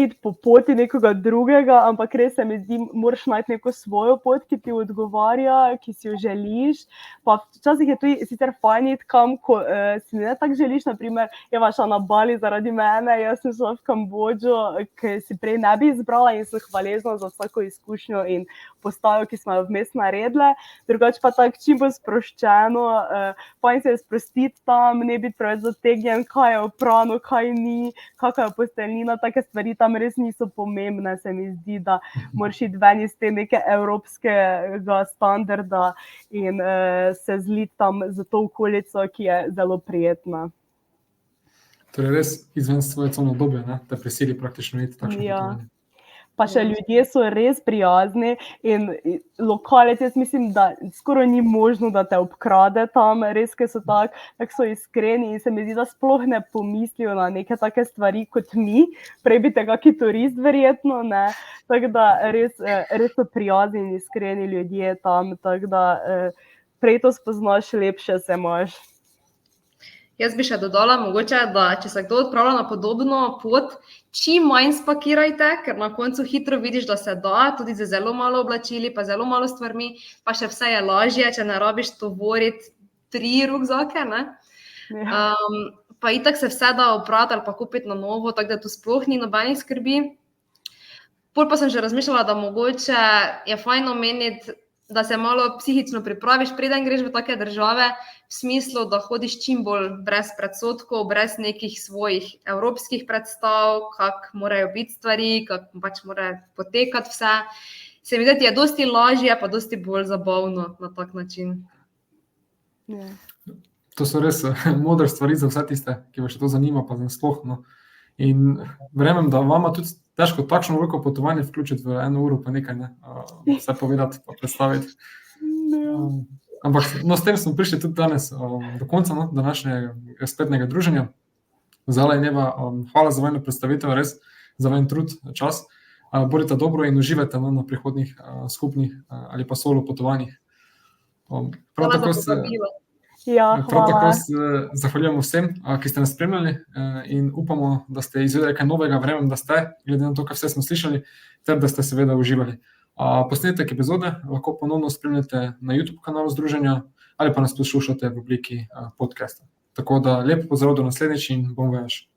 iti po poti nekoga drugega, ampak res se mi zdi, moraš najti neko svojo pot, ki ti odgovarja, ki si jo želiš. Pa včasih je tudi sicer fajn iti kam, ko si ne tako želiš, naprimer, Eva šla na Bali zaradi mene, jaz sem šla v Kambodžo, ki si prej ne bi izbrala in sem hvaležna za vsako izkušnjo in postajo, ki smo jo vmes naredile. Drugače pa tako čim bolj sproščeno, fajn se je sprostiti tam, ne biti preveč zategnjen, kaj je oprano, kaj ni, kakva je posteljnina, take stvari tam res niso pomembne, se mi zdi, da moraš iti ven iz te neke evropskega standarda in se zliti tam za to okolico, ki je zelo prijetna. Torej res izven svoje cone dobe, ne? Da prisili praktično iti takšno potovanje. Pa še ljudje so res prijazni in lokalec, jaz mislim, da skoraj ni možno, da te obkrade tam, res, ker so tako so iskreni in se mi zdi, da sploh ne pomislijo na neke take stvari kot mi, prej bi te kaki turist verjetno, ne, tako da res so prijazni in iskreni ljudje tam, tako da prej to spoznaš, lepše se imaš. Jaz bi še dodala mogoče, da če se kdo odpravlja na podobno pot, čim manj spakirajte, ker na koncu hitro vidiš, da se da, tudi z zelo malo oblačili, pa zelo malo stvarmi, pa še vse je lažje, če ne rabiš tovoriti 3 rukzake, ne. Pa itak se vse da oprati ali pa kupiti na novo, tako da tu sploh ni nobenih skrbi. Pol pa sem že razmišljala, da mogoče je fajn omeniti, da se malo psihično pripraviš, preden greš v take države, v smislu, da hodiš čim bolj brez predsodkov, brez nekih svojih evropskih predstav, kako morajo biti stvari, kako pač mora potekati vse. Se mi zdi, je dosti lažje, pa dosti bolj zabavno na tak način. Ja. To so res modre stvari za vse tiste, ki vas še to zanima, pa nasploh, no. In verjamem, da vama tudi težko takšno veliko potovanje vključiti v 1 uro pa nekaj, ne, vse povedati pa predstaviti. Ampak no, s tem smo prišli tudi danes do konca, no, današnjega spletnega druženja. Zala in Eva, hvala za vajno predstavitev, res za vajen trud, čas. Bodite dobro in uživajte na prihodnjih skupnih ali pa solo potovanjih. Prav tako se zahvaljujemo vsem, ki ste nas spremljali in upamo, da ste izvedeli kaj novega, verjamem, da ste, glede na to, kaj vse smo slišali, ter da ste seveda uživali. Posnetek epizode lahko ponovno spremljate na YouTube kanalu Združenja ali pa nas poslušate v obliki podcasta. Tako da lep pozdrav do naslednjič in bom vojaž.